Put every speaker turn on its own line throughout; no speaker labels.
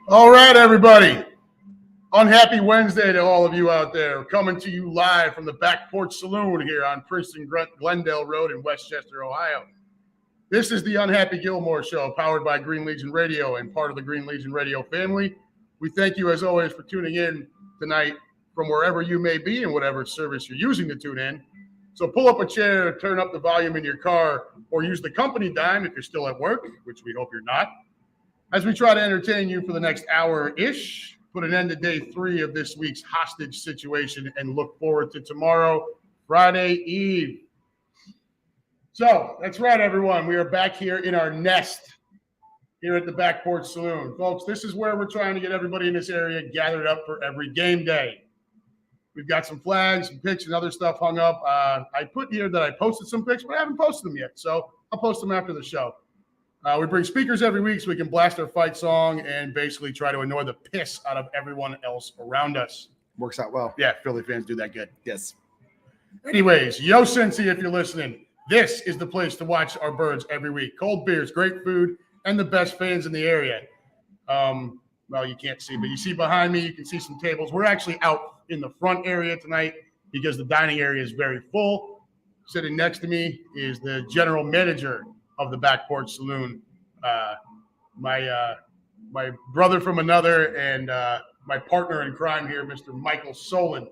All right, everybody. Unhappy Wednesday to all of you out there. Coming to you live from the Back Porch Saloon here on Princeton Glendale Road in Westchester, Ohio. This is the Unhappy Gilmore Show, powered by Green Legion Radio and part of the Green Legion Radio family. We thank you, as always, for tuning in tonight from wherever you may be and whatever service you're using to tune in. So pull up a chair, turn up the volume in your car, or use the company dime if you're still at work, which we hope you're not, as we try to entertain you for the next hour-ish, put an end to day 3 of this week's hostage situation, and look forward to tomorrow, Friday Eve. So that's right, everyone. We are back here in our nest here at the Back Porch Saloon. Folks, this is where we're trying to get everybody in this area gathered up for every game day. We've got some flags, some pics, and other stuff hung up. I put here that I posted some pics, but I haven't posted them yet, so I'll post them after the show. We bring speakers every week so we can blast our fight song and basically try to annoy the piss out of everyone else around us.
Works out well.
Yeah, Philly fans do that good.
Yes.
Anyways, yo, Cincy, if you're listening, this is the place to watch our birds every week. Cold beers, great food, and the best fans in the area. Well, you can't see, but you see behind me, you can see some tables. We're actually out in the front area tonight because the dining area is very full. Sitting next to me is the general manager of the Back Porch Saloon, my brother from another, and my partner in crime here, Mr. Michael Solon,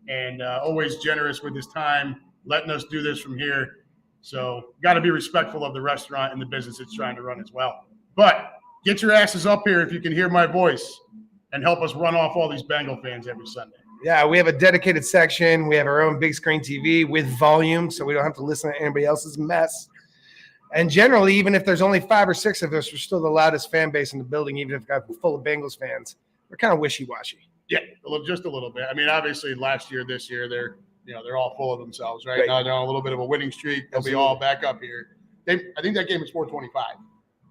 and always generous with his time, letting us do this from here. So got to be respectful of the restaurant and the business it's trying to run as well. But get your asses up here if you can hear my voice and help us run off all these Bengal fans every Sunday.
Yeah, we have a dedicated section. We have our own big screen TV with volume, so we don't have to listen to anybody else's mess. And generally, even if there's only 5 or 6 of us, we're still the loudest fan base in the building, even if it's got full of Bengals fans. We're kind of wishy-washy.
Yeah, just a little bit. I mean, obviously, last year, this year, they're all full of themselves, right? Now they're on a little bit of a winning streak. They'll be all back up here. I think that game is 4:25.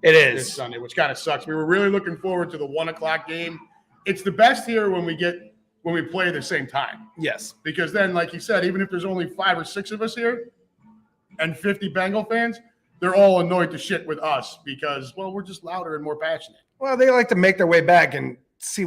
It is
this Sunday, which kind of sucks. We were really looking forward to the 1:00 game. It's the best here when we play at the same time.
Yes,
because then, like you said, even if there's only 5 or 6 of us here and 50 Bengal fans, they're all annoyed to shit with us because, well, we're just louder and more passionate.
Well, they like to make their way back and see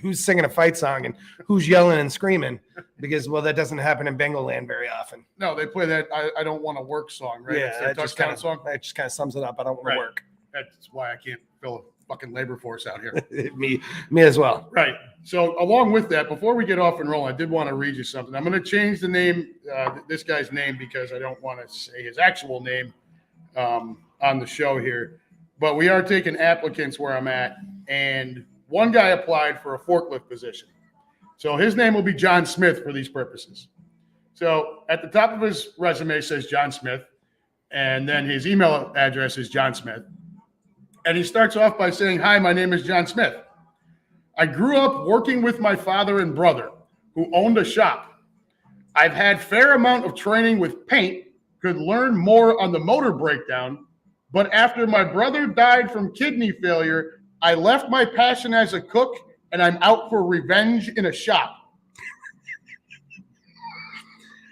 who's singing a fight song and who's yelling and screaming because, well, that doesn't happen in Bengal land very often.
No, they play that I don't want to work song, right?
Yeah, that just kind of sums it up. I don't want to work.
That's why I can't fill a fucking labor force out here.
me as well.
Right. So along with that, before we get off and roll, I did want to read you something. I'm going to change the name, this guy's name, because I don't want to say his actual name on the show here. But we are taking applicants where I'm at, and one guy applied for a forklift position. So his name will be John Smith for these purposes. So at the top of his resume says John Smith, and then his email address is John Smith. And he starts off by saying, "Hi, my name is John Smith. I grew up working with my father and brother, who owned a shop. I've had fair amount of training with paint, could learn more on the motor breakdown, but after my brother died from kidney failure, I left my passion as a cook, and I'm out for revenge in a shop."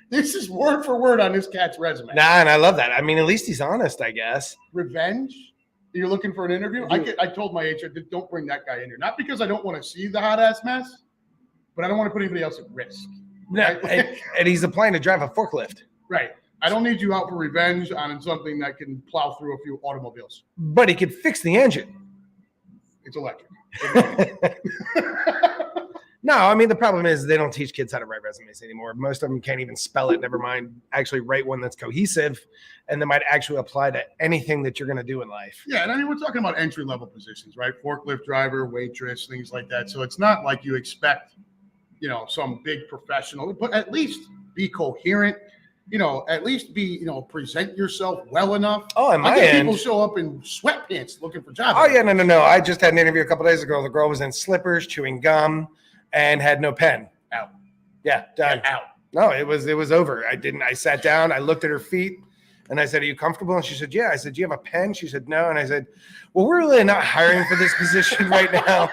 This is word for word on this cat's resume.
Nah, and I love that. I mean, at least he's honest, I guess.
Revenge? You're looking for an interview? I told my HR, don't bring that guy in here. Not because I don't want to see the hot-ass mess, but I don't want to put anybody else at risk.
Right? And he's applying to drive a forklift.
Right. I don't need you out for revenge on something that can plow through a few automobiles.
But he could fix the engine.
It's electric.
No, I mean, the problem is they don't teach kids how to write resumes anymore. Most of them can't even spell it, never mind actually write one that's cohesive and that might actually apply to anything that you're going to do in life.
Yeah, and I mean, we're talking about entry-level positions, right? Forklift driver, waitress, things like that. So it's not like you expect, some big professional, but at least be coherent. At least be, present yourself well enough.
Oh, and my end,
people show up in sweatpants looking for jobs.
Oh, yeah, no. I just had an interview a couple days ago. The girl was in slippers, chewing gum, and had no pen.
Out.
Yeah, done.
Out.
No, it was over. I sat down, I looked at her feet, and I said, "Are you comfortable?" And she said, "Yeah." I said, "Do you have a pen?" She said, "No." And I said, "Well, we're really not hiring for this position right now,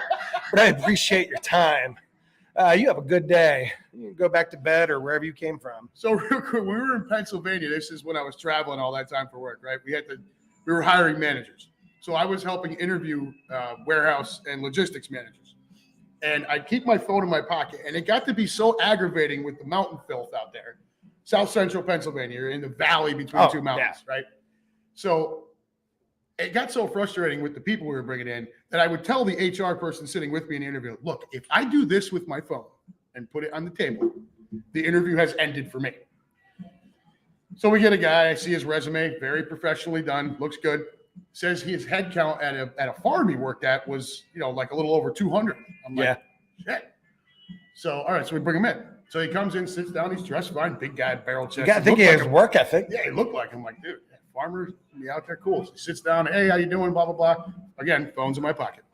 but I appreciate your time. You have a good day. You can go back to bed or wherever you came from."
So real quick, we were in Pennsylvania. This is when I was traveling all that time for work, right? We were hiring managers. So I was helping interview warehouse and logistics managers. And I keep my phone in my pocket. And it got to be so aggravating with the mountain filth out there. South Central Pennsylvania, you're in the valley between two mountains, right? So it got so frustrating with the people we were bringing in that I would tell the HR person sitting with me in the interview, look, if I do this with my phone and put it on the table, the interview has ended for me. So we get a guy, I see his resume, very professionally done, looks good. Says his head count at a farm he worked at was, like a little over 200. I'm like, shit. So, all right, so we bring him in. So he comes in, sits down, he's dressed fine, big guy, barrel chest.
I think he has work ethic.
Yeah, he looked like him. Like, dude, farmers be out there, cool. So he sits down, hey, how you doing, blah, blah, blah. Again, phone's in my pocket.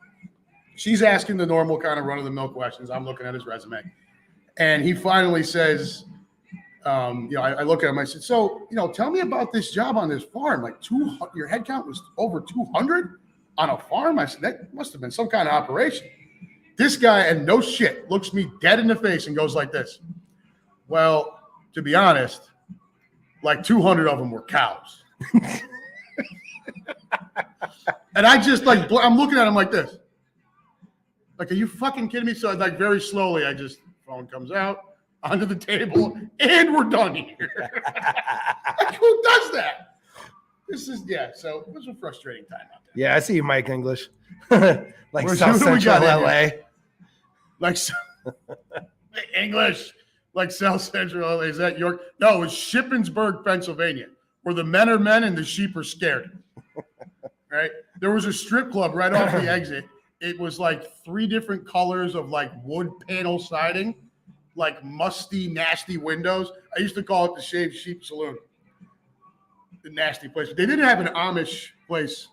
She's asking the normal kind of run-of-the-mill questions. I'm looking at his resume. And he finally says, I look at him, I said, so, tell me about this job on this farm. Like, your head count was over 200 on a farm? I said, that must have been some kind of operation. This guy, and no shit, looks me dead in the face and goes like this. Well, to be honest, like 200 of them were cows. And I just I'm looking at him like this. Like, are you fucking kidding me? So like very slowly, phone comes out onto the table and we're done here. Like, who does that? So it was a frustrating time out there.
Yeah, I see you, Mike English. Like South Central LA.
Like English, like South Central LA. Is that York? No, it's Shippensburg, Pennsylvania, where the men are men and the sheep are scared. Right? There was a strip club right off the exit. It was like 3 different colors of like wood panel siding, like musty, nasty windows. I used to call it the Shaved Sheep Saloon. The nasty place. They didn't have an Amish place.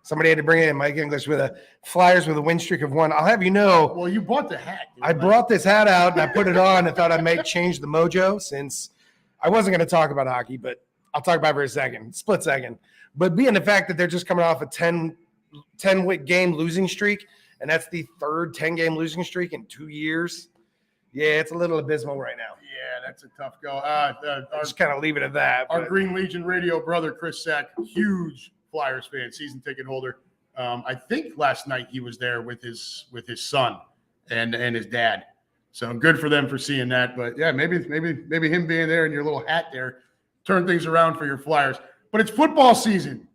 Somebody had to bring in Mike English with Flyers with a win streak of 1. I'll have you know.
Well, you bought the hat.
I brought this hat out and I put it on and thought I might change the mojo since I wasn't going to talk about hockey, but I'll talk about it for a second, split second. But being the fact that they're just coming off a 10-game losing streak, and that's the third 10-game losing streak in 2 years. Yeah, it's a little abysmal right now.
Yeah, that's a tough go.
Just kind of leave it at that.
Our Green Legion radio brother, Chris Sack, huge Flyers fan, season ticket holder. I think last night he was there with his son and his dad. So good for them for seeing that. But yeah, maybe him being there and your little hat there turn things around for your Flyers. But it's football season.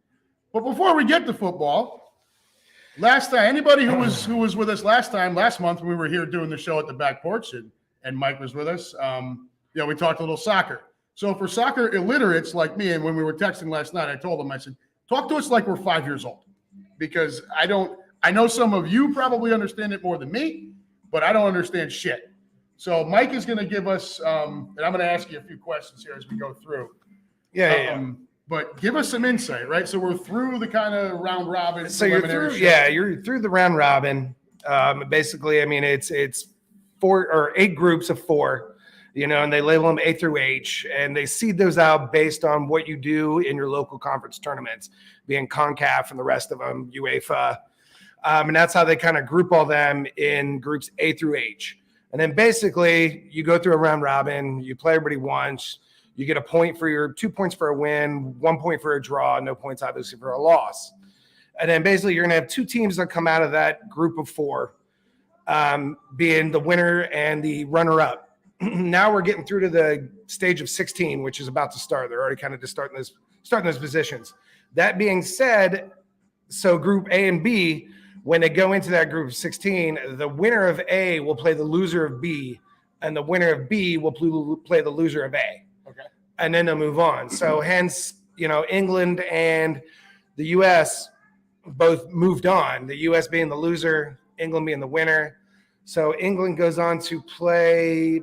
But before we get to football, last time, anybody who was with us last month when we were here doing the show at the Back Porch and Mike was with us, we talked a little soccer. So for soccer illiterates like me, and when we were texting last night, I told them, I said, talk to us like we're 5 years old, because I know some of you probably understand it more than me, but I don't understand shit. So Mike is going to give us, and I'm going to ask you a few questions here as we go through. But give us some insight, right? So we're through the kind of round robin.
So you're through the round robin. Basically, I mean, it's 4 or 8 groups of 4, and they label them A through H, and they seed those out based on what you do in your local conference tournaments, being CONCACAF and the rest of them, UEFA. And that's how they kind of group all them in groups A through H. And then basically you go through a round robin, you play everybody once. You get a point for your 2 points for a win, 1 point for a draw, no points obviously for a loss. And then basically you're going to have 2 teams that come out of that group of 4, being the winner and the runner-up. Now we're getting through to the stage of 16, which is about to start. They're already kind of just starting those positions. That being said, so group A and B, when they go into that group of 16, the winner of A will play the loser of B, and the winner of B will play the loser of A. And then they'll move on. So hence, England and the U.S. both moved on. The U.S. being the loser, England being the winner. So England goes on to play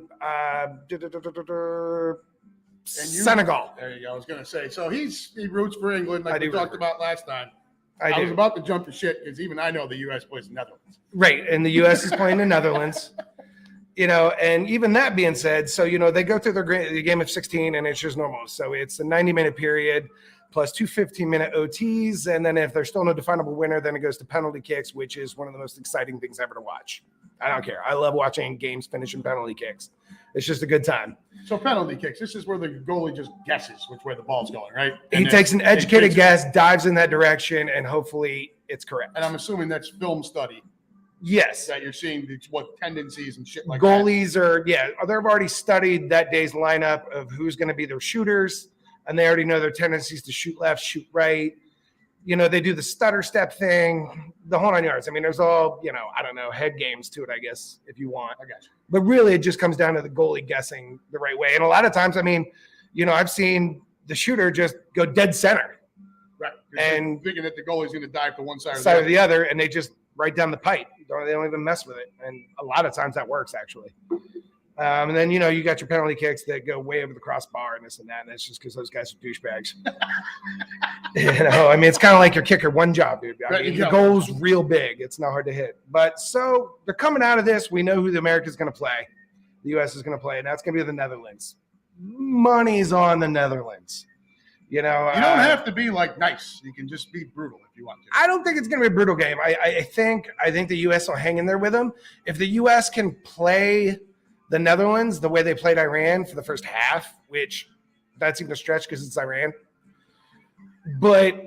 Senegal.
There you go. I was going to say. So he roots for England like we talked about last time.
I
was about to jump to shit because even I know the U.S. plays the Netherlands.
Right, and the U.S. is playing the Netherlands. And even that being said, so, they go through the game of 16 and it's just normal. So it's a 90-minute period plus 2 15-minute OTs. And then if there's still no definable winner, then it goes to penalty kicks, which is one of the most exciting things ever to watch. I don't care. I love watching games finish in penalty kicks. It's just a good time.
So penalty kicks, this is where the goalie just guesses which way the ball's going, right?
He takes an educated guess, dives in that direction, and hopefully it's correct.
And I'm assuming that's film study
Yes.
that you're seeing what tendencies and shit like
Goalies they've already studied that day's lineup of who's going to be their shooters, and they already know their tendencies to shoot left, shoot right. They do the stutter step thing, the whole 9 yards. I mean, there's all, I don't know, head games to it, I guess, if you want.
I got you.
But really, it just comes down to the goalie guessing the right way. And a lot of times, I mean, I've seen the shooter just go dead center.
Right.
And
thinking that the goalie's going to dive to one side
or the other, and they just right down the pipe. They don't even mess with it. And a lot of times that works, actually. And then, you got your penalty kicks that go way over the crossbar and this and that. And that's just because those guys are douchebags. I mean, it's kind of like your kicker one job, dude. I mean, the goal's real big. It's not hard to hit. But so they're coming out of this. We know who the America's going to play. The U.S. is going to play, and that's going to be the Netherlands. Money's on the Netherlands. You don't
have to be like nice. You can just be brutal if you want to.
I don't think it's going to be a brutal game. I think the U.S. will hang in there with them. If the U.S. can play the Netherlands the way they played Iran for the first half, which that's even a stretch because it's Iran. But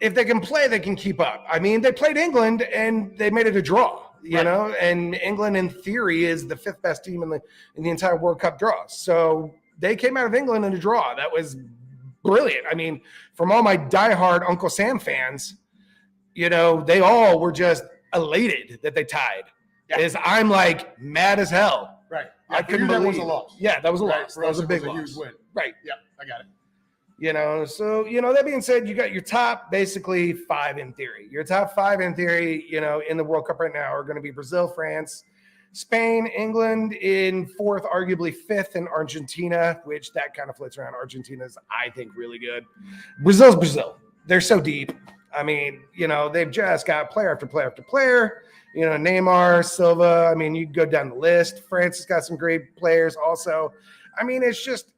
if they can play, they can keep up. I mean, they played England and they made it a draw, you know, and England in theory is the fifth best team in the entire World Cup draw. So they came out of England in a draw. That was brilliant. I mean, from all my diehard Uncle Sam fans, they all were just elated that they tied. Yeah. I'm like mad as hell.
Right.
Yeah, I couldn't believe
that was a loss.
Yeah, that was a loss.
That
was a big loss.
Huge win.
Right.
Yeah, I got it.
So, that being said, you got your top basically five in theory. Your top five in theory, in the World Cup right now are going to be Brazil, France, Spain, England in fourth, arguably fifth, and Argentina, which that kind of flits around. Argentina's, I think, really good. Brazil's Brazil. They're so deep. I mean, they've just got player after player after player. Neymar, Silva. I mean, you go down the list. France has got some great players also. I mean, it's just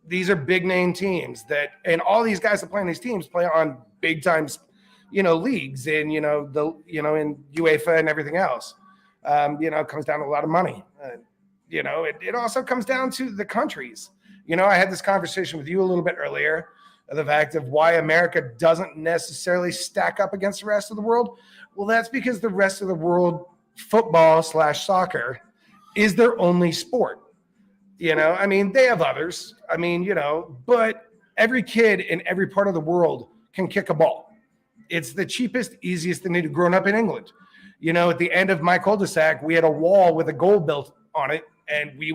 these are big name teams and all these guys that play on these teams play on big time, leagues and in UEFA and everything else. It comes down to a lot of money. It also comes down to the countries. I had this conversation with you a little bit earlier, the fact of why America doesn't necessarily stack up against the rest of the world. Well, that's because the rest of the world, football/soccer, is their only sport. I mean, they have others. I mean, but every kid in every part of the world can kick a ball. It's the cheapest, easiest thing to do. Growing up in England, at the end of my cul-de-sac, we had a wall with a goal built on it, and I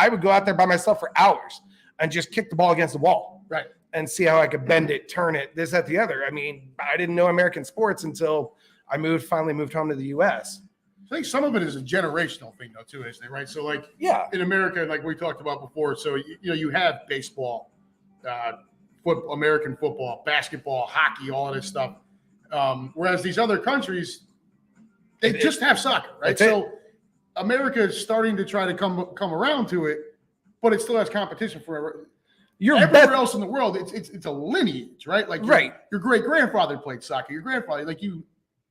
would go out there by myself for hours and just kick the ball against the wall.
Right.
And see how I could bend it, turn it, this, that, the other. I mean, I didn't know American sports until I finally moved home to the U.S.
I think some of it is a generational thing, though, too, isn't it? Right. So, in America, like we talked about before, so you have baseball, American football, basketball, hockey, all of this stuff. Whereas these other countries, they just have soccer, right? So America is starting to try to come around to it, but it still has competition for everywhere else in the world. It's a lineage, right? Like your great grandfather played soccer. Your grandfather,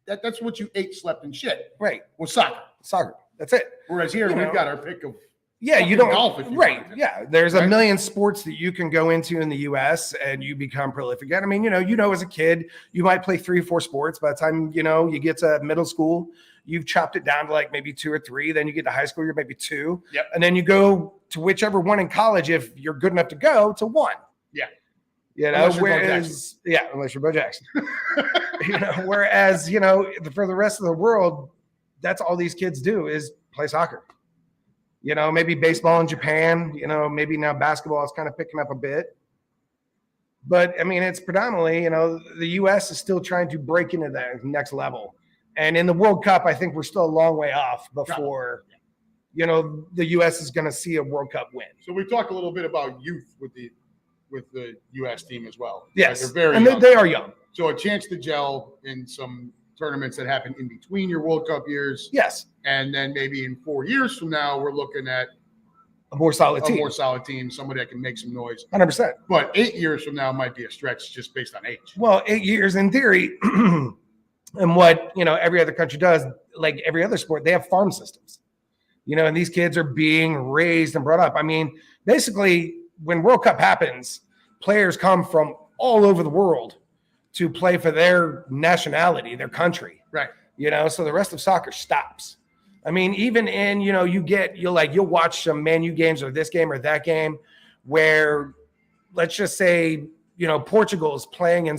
that's what you ate, slept, and shit.
Right.
Was soccer.
That's it.
Whereas here we've got our pick of
you don't
golf. If you
right. Yeah. There's a million sports that you can go into in the US and you become prolific at. I mean, as a kid, you might play 3 or 4 sports. By the time, you get to middle school, you've chopped it down to like maybe 2 or 3. Then you get to high school, you're maybe 2.
Yep.
And then you go to whichever one in college, if you're good enough to go to 1.
Yeah.
Unless you're Bo Jackson. Whereas, for the rest of the world, that's all these kids do is play soccer. Maybe baseball in Japan, maybe now basketball is kind of picking up a bit. But I mean, it's predominantly, the U.S. is still trying to break into that next level. And in the World Cup, I think we're still a long way off before, the U.S. is going to see a World Cup win.
So we talked a little bit about youth with the U.S. team as well.
Yes.
They're very
young. They are young.
So a chance to gel in some tournaments that happen in between your World Cup years.
Yes.
And then maybe in 4 years from now, we're looking at
a more solid
team, somebody that can make some noise.
100%.
But 8 years from now might be a stretch just based on age.
Well, 8 years in theory, and what, every other country does, like every other sport, they have farm systems. And these kids are being raised and brought up. I mean, basically, when World Cup happens, players come from all over the world to play for their nationality, their country.
Right.
So the rest of soccer stops. I mean, even in, you'll watch some Man U games or this game or that game where, let's just say, Portugal is playing in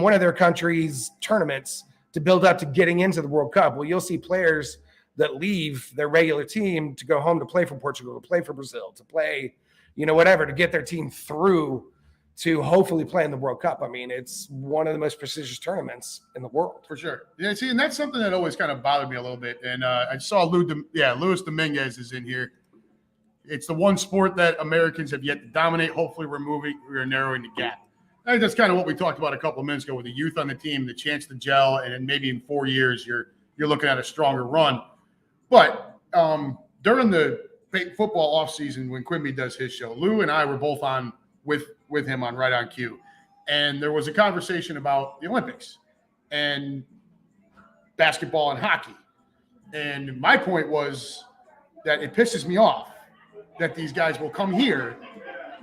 one of their country's tournaments to build up to getting into the World Cup. Well, you'll see players that leave their regular team to go home to play for Portugal, to play for Brazil, to play, whatever, to get their team through to hopefully play in the World Cup. I mean, it's one of the most prestigious tournaments in the world.
For sure. Yeah, see, and that's something that always kind of bothered me a little bit. And I saw Luis Dominguez is in here. It's the one sport that Americans have yet to dominate. Hopefully we're narrowing the gap. I think that's kind of what we talked about a couple of minutes ago with the youth on the team, the chance to gel, and then maybe in 4 years you're looking at a stronger run. But during the football offseason when Quimby does his show, Lou and I were both on with him on Right on Cue. And there was a conversation about the Olympics and basketball and hockey. And my point was that it pisses me off that these guys will come here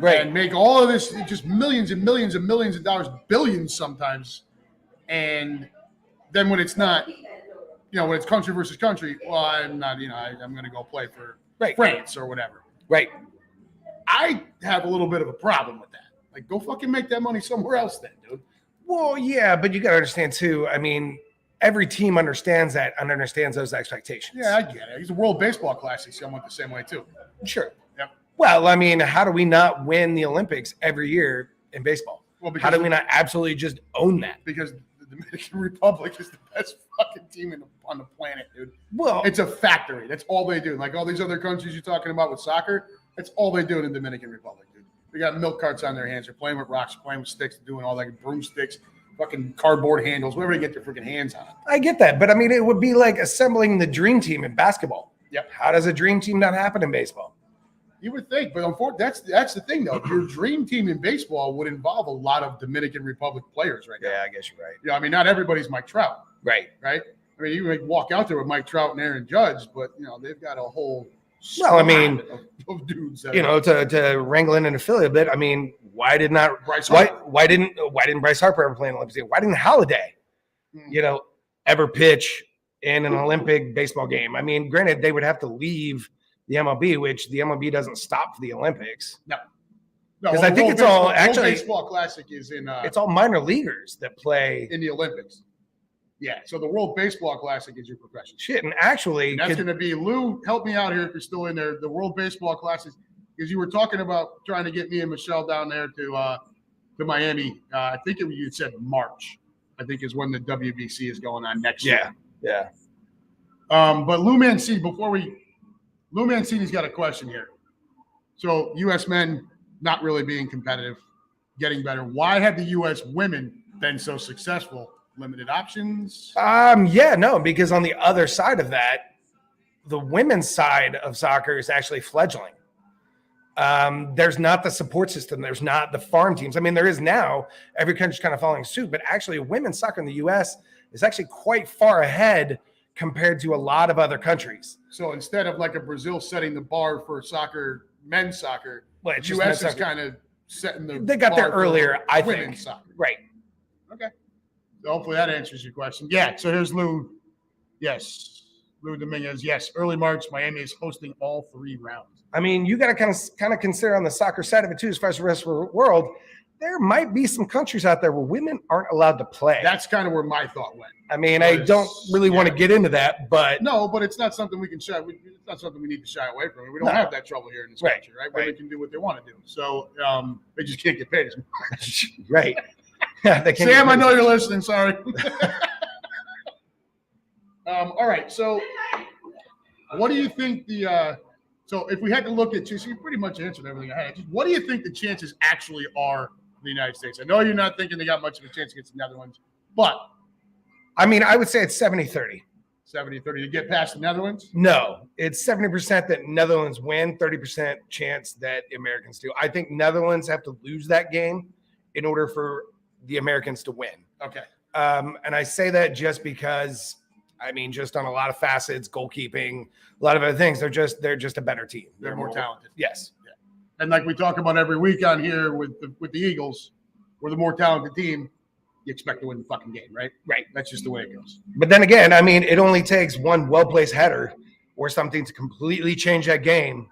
and make all of this just millions and millions and millions of dollars, billions sometimes. And then when it's not, when it's country versus country, well, I'm not, I'm going to go play for France or whatever.
Right.
I have a little bit of a problem with that. Like, go fucking make that money somewhere else then, dude.
Well, yeah, but you got to understand too. I mean, every team understands that and understands those expectations.
Yeah, I get it. He's a World Baseball Classic, so I went the same way too.
Sure.
Yep.
Well, I mean, how do we not win the Olympics every year in baseball? Well, how do we not absolutely just own that?
Because the Dominican Republic is the best fucking team on the planet, dude.
Well,
it's a factory. That's all they do. Like all these other countries you're talking about with soccer, that's all they do in the Dominican Republic, dude. They got milk carts on their hands. They're playing with rocks, playing with sticks, doing all that, broomsticks, fucking cardboard handles, whatever they get their freaking hands on.
I get that, but I mean, it would be like assembling the dream team in basketball.
Yep.
How does a dream team not happen in baseball?
You would think, but unfortunately, that's the thing, though. Your dream team in baseball would involve a lot of Dominican Republic players right now.
Yeah, I guess you're right.
I mean, not everybody's Mike Trout.
Right.
I mean, you might walk out there with Mike Trout and Aaron Judge, but, they've got a whole
of dudes.
To
wrangle in an affiliate a bit. I mean, why didn't Bryce Harper ever play in the Olympics? Why didn't Halladay, ever pitch in an Olympic baseball game? I mean, granted, they would have to leave the MLB, which the MLB doesn't stop for the Olympics.
No,
because I think it's all actually
Baseball Classic is in.
It's all minor leaguers that play
in the Olympics. Yeah, so the World Baseball Classic is your profession.
Shit, and actually,
that's going to be Lou. Help me out here if you're still in there. The World Baseball Classic, because you were talking about trying to get me and Michelle down there to Miami. I think you said March. I think is when the WBC is going on next year.
Yeah.
But Lou Mancini, Lou Mancini's got a question here. So U.S. men not really being competitive, getting better. Why have the U.S. women been so successful? Limited options?
Because on the other side of that, the women's side of soccer is actually fledgling. There's not the support system. There's not the farm teams. I mean, there is now. Every country's kind of following suit, but actually women's soccer in the U.S. is actually quite far ahead compared to a lot of other countries.
So instead of like a Brazil setting the bar for soccer, men's soccer,
the
U.S. is kind of setting the
They got there earlier, I think.
Women's soccer.
Right.
Okay. So hopefully that answers your question. Yeah, so here's Lou. Yes. Lou Dominguez. Yes, early March, Miami is hosting all 3 rounds.
I mean, you got to kind of consider on the soccer side of it too, as far as the rest of the world, there might be some countries out there where women aren't allowed to play.
That's kind of where my thought went.
I mean, I don't really want to get into that, but
no, but it's not something we can shy. It's not something we need to shy away from. We don't have that trouble here in this country, right? Women can do what they want to do. So they just can't get paid as much.
Right.
Sam, I know you're listening. Sorry. All right. So what do you think so if we had to look at you, so you pretty much answered everything I had. Just what do you think the chances actually are in the United States? I know you're not thinking they got much of a chance against the Netherlands, but
I mean, I would say it's 70-30.
70-30 to get past the Netherlands?
No, it's 70% that Netherlands win, 30% chance that the Americans do. I think Netherlands have to lose that game in order for the Americans to win.
Okay.
And I say that just because, I mean, just on a lot of facets, goalkeeping, a lot of other things, they're just a better team.
They're more talented.
Yes.
Yeah. And like we talk about every week on here with the Eagles, we're the more talented team. you expect to win the fucking game, right?
Right.
That's just the way it goes.
But then again, I mean, it only takes one well-placed header or something to completely change that game,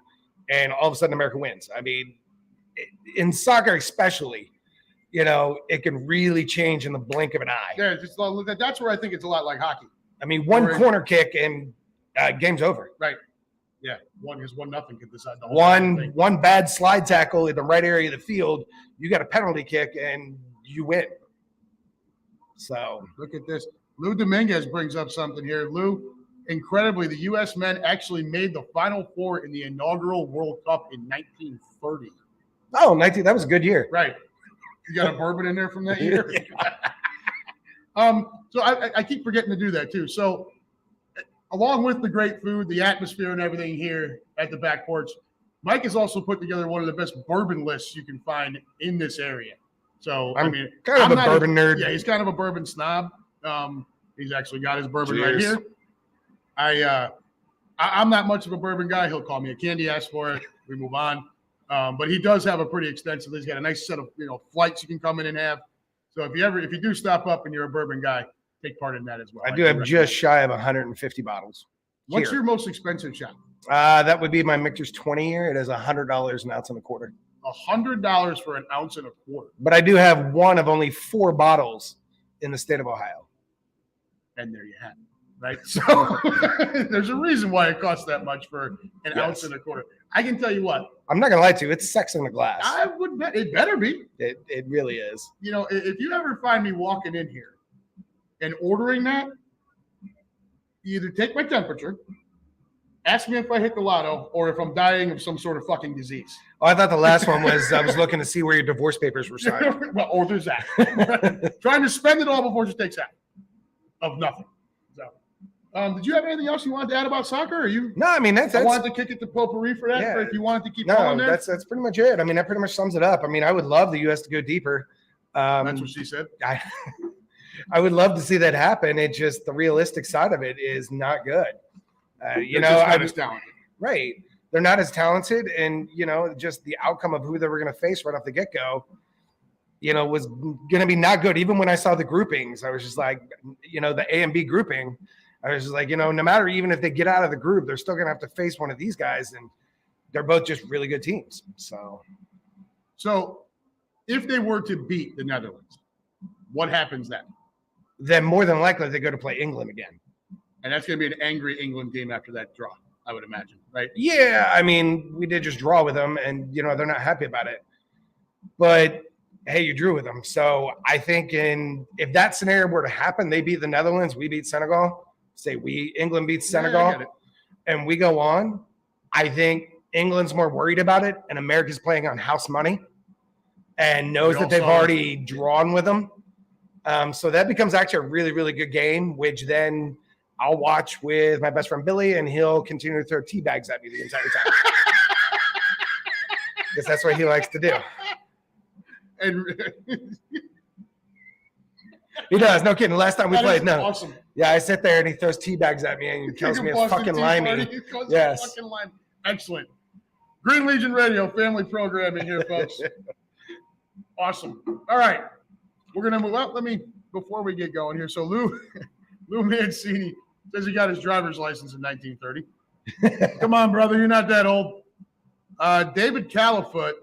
and all of a sudden America wins. I mean, in soccer especially, it can really change in the blink of an eye.
Yeah, that's where I think it's a lot like hockey.
I mean, one corner kick and game's over.
Right. Yeah, 1-0 could decide the whole thing.
One bad slide tackle in the right area of the field, you got a penalty kick and you win. So
look at this. Lou Dominguez brings up something here. Lou, incredibly, the U.S. men actually made the Final Four in the inaugural World Cup in 1930.
Oh, that was a good year.
Right. You got a bourbon in there from that year? So I keep forgetting to do that too. So along with the great food, the atmosphere and everything here at the Back Porch, Mike has also put together one of the best bourbon lists you can find in this area. So
I'm kind of a bourbon nerd.
Yeah, he's kind of a bourbon snob. He's actually got his bourbon
Cheers.
right here. I'm not much of a bourbon guy. He'll call me a candy ass for it. We move on. But he does have a pretty extensive. He's got a nice set of flights you can come in and have. So if you do stop up and you're a bourbon guy, take part in that as well.
I do have just shy of 150 bottles.
What's your most expensive shot?
That would be my Michter's 20 year. It is $100 an ounce and a quarter.
$100 for an ounce and a quarter.
But I do have one of only 4 bottles in the state of Ohio.
And there you have it, right? So there's a reason why it costs that much for an ounce and a quarter. I can tell you what.
I'm not gonna lie to you. It's sex in the glass.
I would bet it better be.
It really is.
If you ever find me walking in here and ordering that, you either take my temperature, ask me if I hit the lotto, or if I'm dying of some sort of fucking disease.
Oh, I thought the last one was I was looking to see where your divorce papers were signed.
Well, or there's that. Trying to spend it all before she takes out of nothing. So, did you have anything else you wanted to add about soccer? Or you?
No, I mean that's
I wanted to kick it to potpourri for that.
Yeah.
If you wanted to keep going there,
that's pretty much it. I mean, that pretty much sums it up. I mean, I would love the U.S. to go deeper.
That's what she said.
I would love to see that happen. It just the realistic side of it is not good.
Not as talented.
Right. They're not as talented, and just the outcome of who they were going to face right off the get-go, was going to be not good. Even when I saw the groupings, I was just like, the A and B grouping, I was just like, no matter even if they get out of the group, they're still going to have to face one of these guys, and they're both just really good teams. So
if they were to beat the Netherlands, what happens then?
Then more than likely they go to play England again.
And that's going to be an angry England team after that draw, I would imagine, right?
Yeah, I mean, we did just draw with them, and, they're not happy about it. But, hey, you drew with them. So I think if that scenario were to happen, they beat the Netherlands, we beat Senegal, England beats Senegal, and we go on, I think England's more worried about it, and America's playing on house money and knows that they've already drawn with them. So that becomes actually a really, really good game, which then – I'll watch with my best friend Billy, and he'll continue to throw tea bags at me the entire time. Because that's what he likes to do.
And
he does. No kidding. Last time we played, no.
Awesome.
Yeah, I sit there and he throws tea bags at me and he tells me it's fucking limey. Yes.
Excellent. Green Legion Radio, family programming here, folks. Awesome. All right. We're going to move up. Before we get going here. So Lou Mancini says he got his driver's license in 1930. Come on, brother. You're not that old. David Califoot,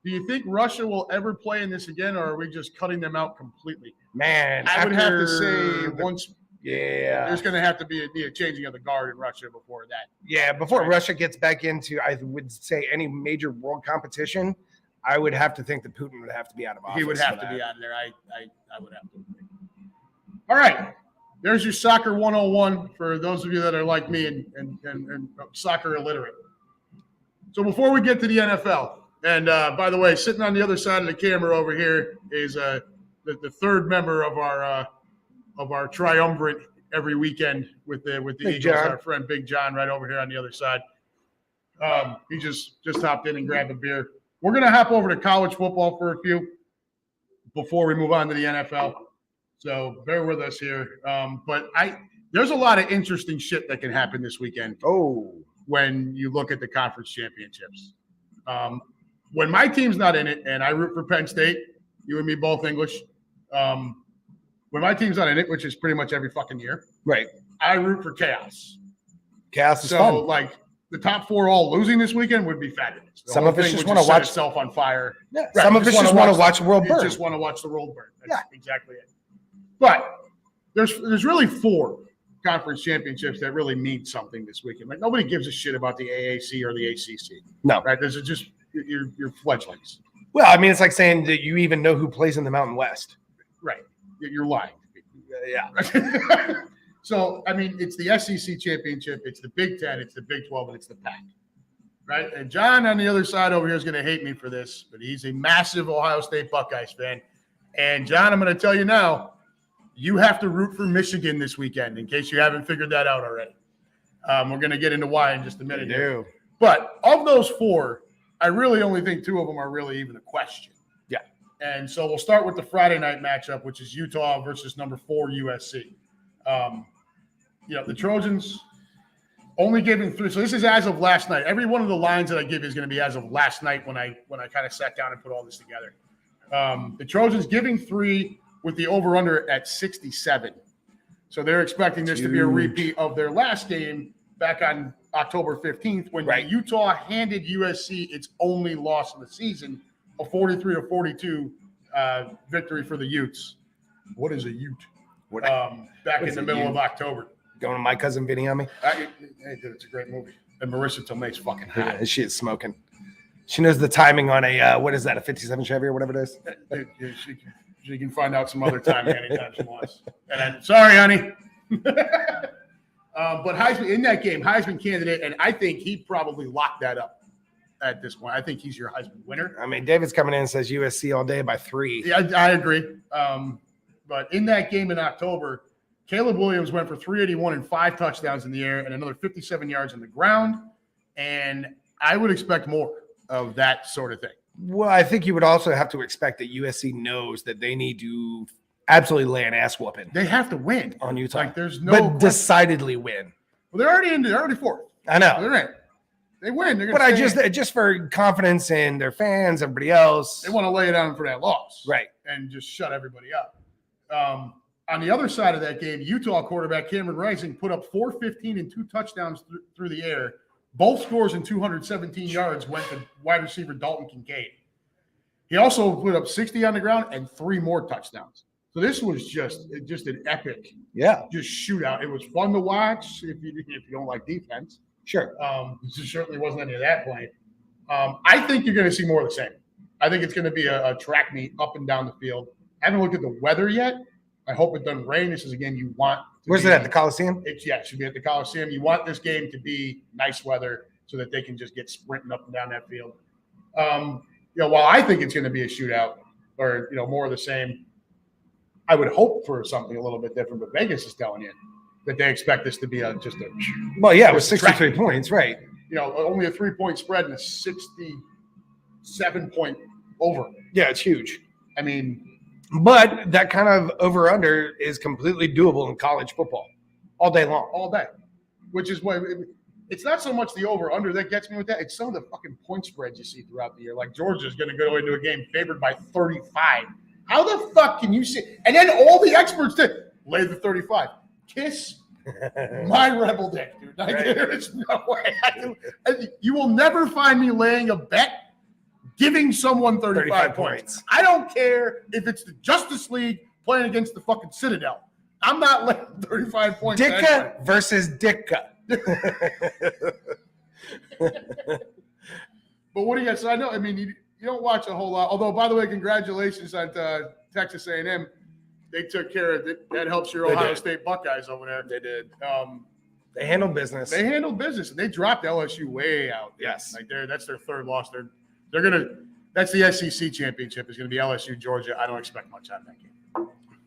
do you think Russia will ever play in this again, or are we just cutting them out completely?
Man,
I would have to say once.
Yeah.
There's going to have to be a changing of the guard in Russia before that.
Yeah, before Russia gets back into, I would say, any major world competition, I would have to think that Putin would have to be out of office.
He would have to be out of there. I would have to. All right. There's your soccer 101 for those of you that are like me and soccer illiterate. So before we get to the NFL, and by the way, sitting on the other side of the camera over here is the third member of our triumvirate every weekend with the Eagles,
John.
our friend Big John right over here on the other side. He just hopped in and grabbed a beer. We're going to hop over to college football for a few before we move on to the NFL. So bear with us here. But there's a lot of interesting shit that can happen this weekend.
Oh,
when you look at the conference championships. When my team's not in it, and I root for Penn State, you and me both English, When my team's on it, which is pretty much every fucking year,
Right.
I root for chaos.
Chaos is
So,
fun.
like, the top 4 all losing this weekend would be fabulous. The
Some
whole
of us
thing
just
would
want to watch
itself on fire.
Yeah.
Right,
Some
you
of us just want to watch the world
You
burn.
just want to watch the world burn. That's exactly it. But there's really 4 conference championships that really mean something this weekend. Like, nobody gives a shit about the AAC or the ACC.
No.
Right? Those are just your fledglings.
Well, I mean, it's like saying that you even know who plays in the Mountain West.
Right. You're lying.
Yeah.
So, I mean, it's the SEC championship, it's the Big Ten, it's the Big 12, and it's the Pac. Right? And John on the other side over here is going to hate me for this, but he's a massive Ohio State Buckeyes fan. And, John, I'm going to tell you now, you have to root for Michigan this weekend, in case you haven't figured that out already. We're going to get into why in just a minute here. But of those 4, I really only think 2 of them are really even a question.
Yeah.
And so we'll start with the Friday night matchup, which is Utah versus number 4 USC. The Trojans only giving 3. So this is as of last night. Every one of the lines that I give you is going to be as of last night when I kind of sat down and put all this together. The Trojans giving 3 with the over-under at 67. So they're expecting this to be a repeat of their last game back on October 15th when Utah handed USC its only loss of the season, a 43-42 victory for the Utes. What is a Ute? Back in the middle of October.
Going to My Cousin Vinny on me?
Hey, dude, it's a great movie. And Marissa Tomei's fucking hot.
Yeah, she is smoking. She knows the timing on a, what is that, a 57 Chevy or whatever it is?
Dude, she can find out some other timing anytime she wants. And sorry, honey. But Heisman, in that game, Heisman candidate, and I think he probably locked that up at this point. I think he's your Heisman winner.
I mean, David's coming in and says USC all day by 3.
Yeah, I agree. But in that game in October, Caleb Williams went for 381 and 5 touchdowns in the air and another 57 yards on the ground. And I would expect more of that sort of thing.
Well, I think you would also have to expect that USC knows that they need to absolutely lay an ass whooping.
They have to win
on Utah.
Like there's no
but decidedly win.
Well, they're already in. They're already 4th.
I know.
They're in. They win. They're
but I just for confidence in their fans, everybody else.
They want to lay it on for that loss,
right?
And just shut everybody up. On the other side of that game, Utah quarterback Cameron Rising put up 415 and 2 touchdowns through the air. Both scores and 217 yards went to wide receiver Dalton Kincaid. He also put up 60 on the ground and 3 more touchdowns. So this was just an epic, just shootout. It was fun to watch if you don't like defense.
Sure.
There certainly wasn't any of that playing. I think you're going to see more of the same. I think it's going to be a track meet up and down the field. I haven't looked at the weather yet. I hope it doesn't rain. This is a game you want.
Where's it at? The Coliseum?
It should be at the Coliseum. You want this game to be nice weather so that they can just get sprinting up and down that field. While I think it's going to be a shootout or more of the same, I would hope for something a little bit different. But Vegas is telling you that they expect this to be it
was 63 points, right?
Only a 3-point spread and a 67-point over.
Yeah, it's huge.
I mean.
But that kind of over-under is completely doable in college football all day long.
All day. Which is why it's not so much the over-under that gets me with that. It's some of the fucking point spreads you see throughout the year. Like Georgia's going to go into a game favored by 35. How the fuck can you see? And then all the experts did lay the 35. Kiss my rebel dick, dude. Like, right. There is no way. You will never find me laying a bet giving someone 35 points. I don't care if it's the Justice League playing against the fucking Citadel. I'm not laying 35 points.
Ditka versus Ditka.
But what do you got? So I know, I mean, you don't watch a whole lot. Although, by the way, congratulations on Texas A&M. They took care of it. That helps your Ohio State Buckeyes over there.
They did. They handled business.
They handled business, and they dropped LSU way out.
Yes.
Like that's their 3rd loss. They're going to – that's the SEC championship is going to be LSU, Georgia. I don't expect much out of that game.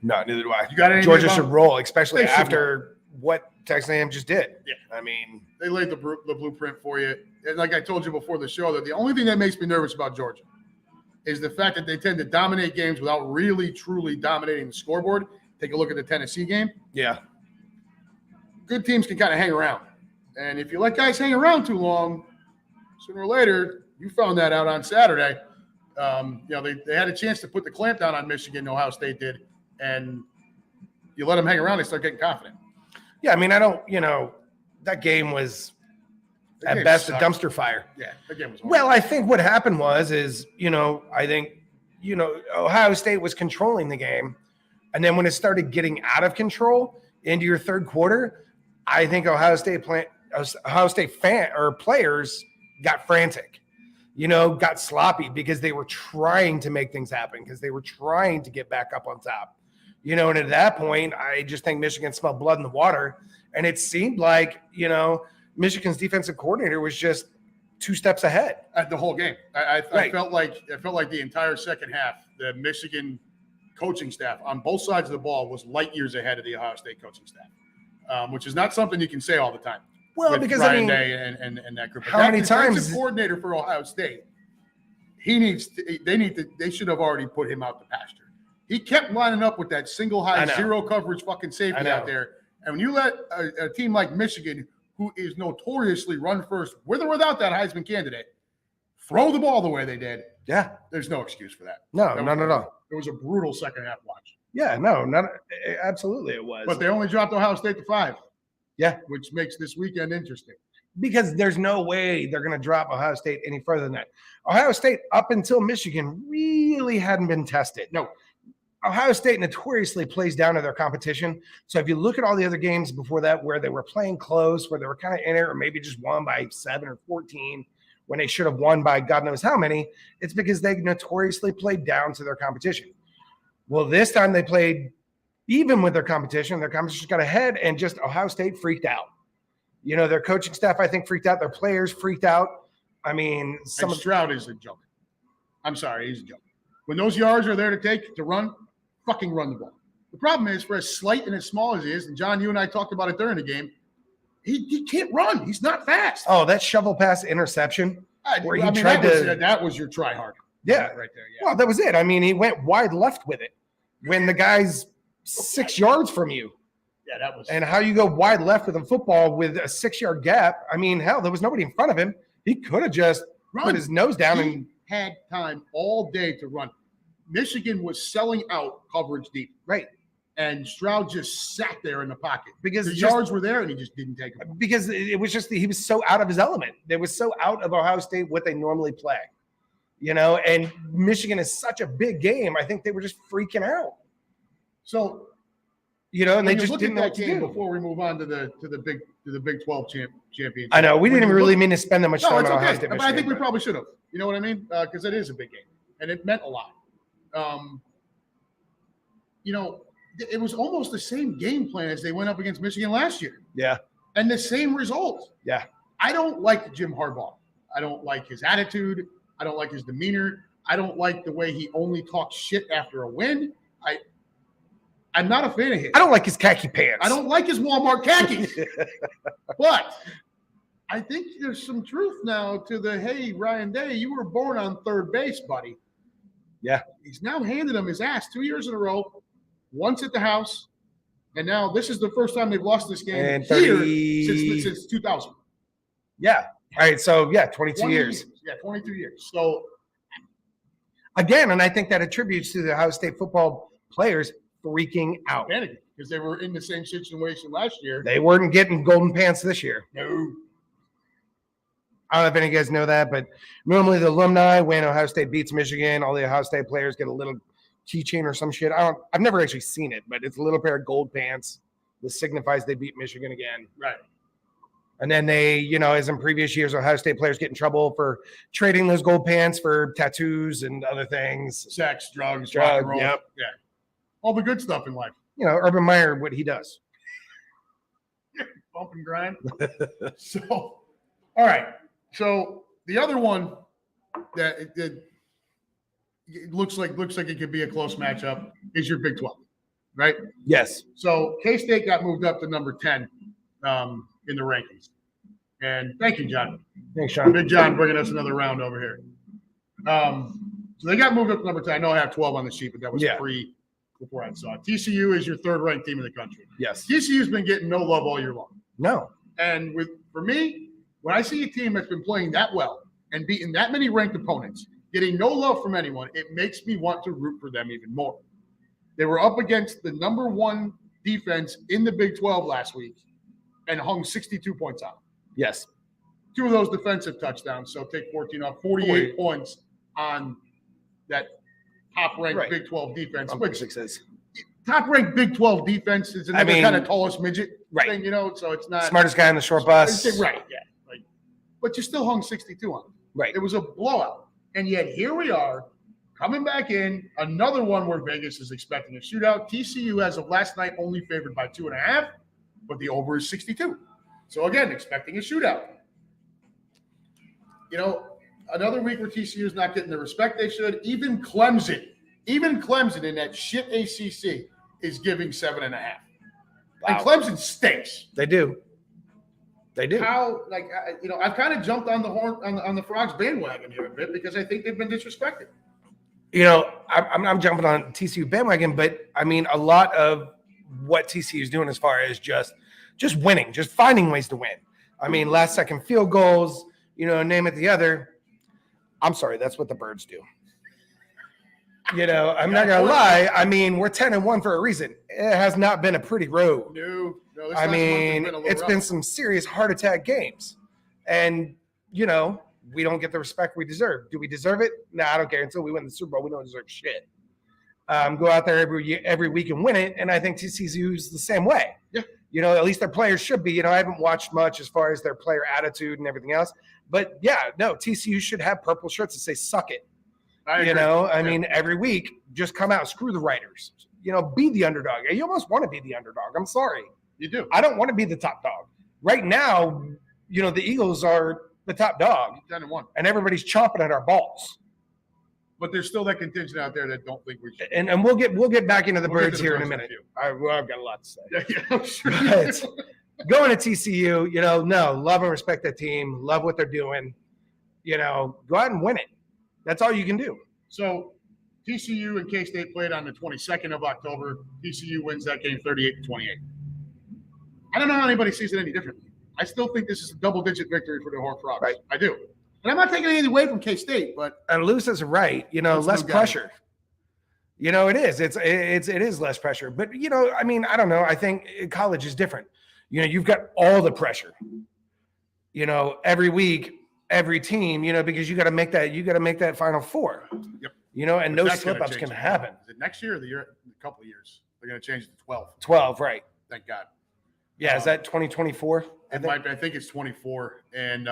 No, neither do I.
You got anything
Georgia should roll, especially after
roll.
What Texas A&M just did.
Yeah.
I mean –
they laid the blueprint for you. And like I told you before the show, that the only thing that makes me nervous about Georgia is the fact that they tend to dominate games without really, truly dominating the scoreboard. Take a look at the Tennessee game.
Yeah.
Good teams can kind of hang around. And if you let guys hang around too long, sooner or later, you found that out on Saturday. They had a chance to put the clamp down on Michigan. Ohio State did. and you let them hang around, they start getting confident.
Yeah, I mean, that game was at best a dumpster fire.
Yeah, that game was horrible.
Well, I think what happened is, Ohio State was controlling the game. And then when it started getting out of control into your third quarter, I think Ohio State players got frantic, got sloppy because they were trying to make things happen, because they were trying to get back up on top. And at that point, I just think Michigan smelled blood in the water. And it seemed like, Michigan's defensive coordinator was just 2 steps ahead
at the whole game. I felt like the entire second half, the Michigan coaching staff on both sides of the ball was light years ahead of the Ohio State coaching staff, which is not something you can say all the time.
Well, because
Ryan Day and that group.
How many times
the coordinator for Ohio State? They should have already put him out the pasture. He kept lining up with that single high zero coverage fucking safety out there. And when you let a team like Michigan, who is notoriously run first, with or without that Heisman candidate, throw the ball the way they did, there's no excuse for that.
No, not at all.
It was a brutal second half watch.
Yeah, no, not absolutely it was.
But they only dropped Ohio State to 5.
Yeah.
Which makes this weekend interesting.
Because there's no way they're going to drop Ohio State any further than that. Ohio State, up until Michigan, really hadn't been tested.
No.
Ohio State notoriously plays down to their competition. So if you look at all the other games before that where they were playing close, where they were kind of in it, or maybe just won by 7 or 14 when they should have won by God knows how many, it's because they notoriously played down to their competition. Well, this time they played even with their competition. Their competition got ahead, and just Ohio State freaked out. Their coaching staff, I think, freaked out. Their players freaked out. I mean,
Stroud is a joke. I'm sorry, he's a joke. When those yards are there to take, to run, fucking run the ball. The problem is, for as slight and as small as he is, and John, you and I talked about it during the game, he can't run. He's not fast.
Oh, that shovel pass interception where he tried to –
that was your try hard.
Yeah.
Right there, yeah.
Well, that was it. I mean, he went wide left with it when the guy's 6 yards from you.
Yeah, that was –
and how you go wide left with a football with a 6-yard gap, I mean, hell, there was nobody in front of him. He could have just put his nose down and –
had time all day to run. Michigan was selling out coverage deep.
Right.
And Stroud just sat there in the pocket
because
the yards were there and he just didn't take them.
Because it was just he was so out of his element. They was so out of Ohio State what they normally play. And Michigan is such a big game. I think they were just freaking out.
So,
and they just didn't know what to do.
Before we move on to the Big 12 championship.
I know we didn't even really mean to spend that much time on Ohio State.
But I think we probably should have. You know what I mean? Because it is a big game and it meant a lot. It was almost the same game plan as they went up against Michigan last year.
Yeah.
And the same result.
Yeah.
I don't like Jim Harbaugh. I don't like his attitude. I don't like his demeanor. I don't like the way he only talks shit after a win. I'm not a fan of his.
I don't like his khaki pants.
I don't like his Walmart khakis. But I think there's some truth now to hey, Ryan Day, you were born on third base, buddy.
Yeah.
He's now handed him his ass 2 years in a row, once at the house, and now this is the first time they've lost this game since 2000.
Yeah. All right. So, 22 years.
Yeah, 22 years. So,
again, and I think that attributes to the Ohio State football players freaking out.
Panicking because they were in the same situation last year.
They weren't getting golden pants this year.
No.
I don't know if any of you guys know that, but normally the alumni, when Ohio State beats Michigan, all the Ohio State players get a little keychain or some shit. I've never actually seen it, but it's a little pair of gold pants that signifies they beat Michigan again.
Right.
And then they, as in previous years, Ohio State players get in trouble for trading those gold pants for tattoos and other things.
Sex, drugs, rock and roll.
Yep.
Yeah. All the good stuff in life.
Urban Meyer, what he does.
Bump and grind. So, all right. So the other one that it looks like it could be a close matchup is your Big 12, right?
Yes.
So K-State got moved up to number 10 in the rankings. And thank you, John.
Thanks, Sean.
Big John bringing us another round over here. So they got moved up to number 10. I know I have 12 on the sheet, but that was free before I saw it. TCU is your third-ranked team in the country.
Yes.
TCU's been getting no love all year long.
No.
And for me, when I see a team that's been playing that well and beating that many ranked opponents, getting no love from anyone, it makes me want to root for them even more. They were up against the number one defense in the Big 12 last week and hung 62 points on.
Yes.
2 of those defensive touchdowns. So take 14 off, 48 points on that top-ranked Big 12 defense. Top-ranked Big 12 defense is another kind of tallest midget thing, so it's not.
Smartest guy on the short bus.
Right, yeah. But you still hung 62 on them.
Right.
It was a blowout. And yet here we are coming back in, another one where Vegas is expecting a shootout. TCU, as of last night, only favored by 2.5, but the over is 62. So again, expecting a shootout. Another week where TCU is not getting the respect they should. Even Clemson in that shit ACC is giving 7.5. Wow. And Clemson stinks.
They do.
How, I've kind of jumped on the horn on the Frogs bandwagon here a bit because I think they've been disrespected.
I'm jumping on TCU bandwagon, but I mean, a lot of what TCU is doing as far as just winning, just finding ways to win. I mean, last second field goals, name it the other. I'm sorry, that's what the Birds do. I'm not gonna lie. I mean, we're 10-1 for a reason. It has not been a pretty road.
No.
I mean, it's been some serious heart attack games, and we don't get the respect we deserve. Do we deserve it? No, I don't care. Until we win the Super Bowl, we don't deserve shit. Go out there every week and win it, and I think TCU's the same way.
Yeah.
At least their players should be. I haven't watched much as far as their player attitude and everything else, but TCU should have purple shirts that say "suck it." I mean, every week, just come out, screw the writers. Be the underdog. You almost want to be the underdog. I'm sorry.
You do.
I don't want to be the top dog. Right now, the Eagles are the top dog.
10-1.
And everybody's chomping at our balls.
But there's still that contingent out there that don't think we should.
And we'll get back into the Birds here in a minute. I've got a lot to say.
Yeah, I'm sure.
But going to TCU, love and respect that team. Love what they're doing. Go out and win it. That's all you can do.
So TCU and K-State played on the 22nd of October. TCU wins that game 38-28. I don't know how anybody sees it any differently. I still think this is a double-digit victory for the Horned Frogs.
Right.
I do. And I'm not taking anything away from K-State, but
and Lou says right. Less pressure. It is. It is less pressure. But I mean, I don't know. I think college is different. You've got all the pressure. Every week, every team. Because you got to make that Final Four.
Yep.
And no slip-ups can happen.
Is it next year or a couple of years? They're going to change it to 12.
12, right?
Thank God.
Yeah, is that 2024?
I think it's 24. And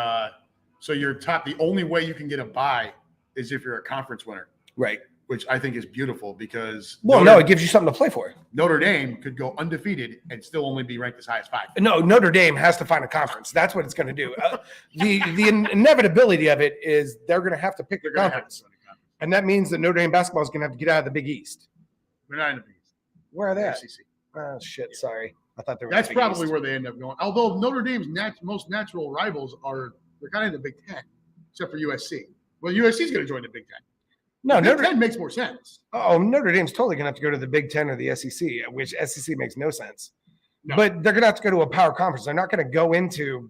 so you're top. The only way you can get a bye is if you're a conference winner.
Right.
Which I think is beautiful because
it gives you something to play for.
Notre Dame could go undefeated and still only be ranked as high as 5.
No, Notre Dame has to find a conference. That's what it's going to do. The inevitability of it is they're going to have to pick their conference. And that means that Notre Dame basketball is going to have to get out of the Big East.
They're not in the Big East.
Where are they at?
SEC.
Oh, shit, sorry. I thought they were.
That's probably where they end up going. Although Notre Dame's most natural rivals they're kind of in the Big Ten, except for USC. Well, USC is going to join the Big Ten.
No,
Notre Dame makes more sense.
Oh, Notre Dame's totally going to have to go to the Big Ten or the SEC, which SEC makes no sense.
No.
But they're going to have to go to a power conference. They're not going to go into,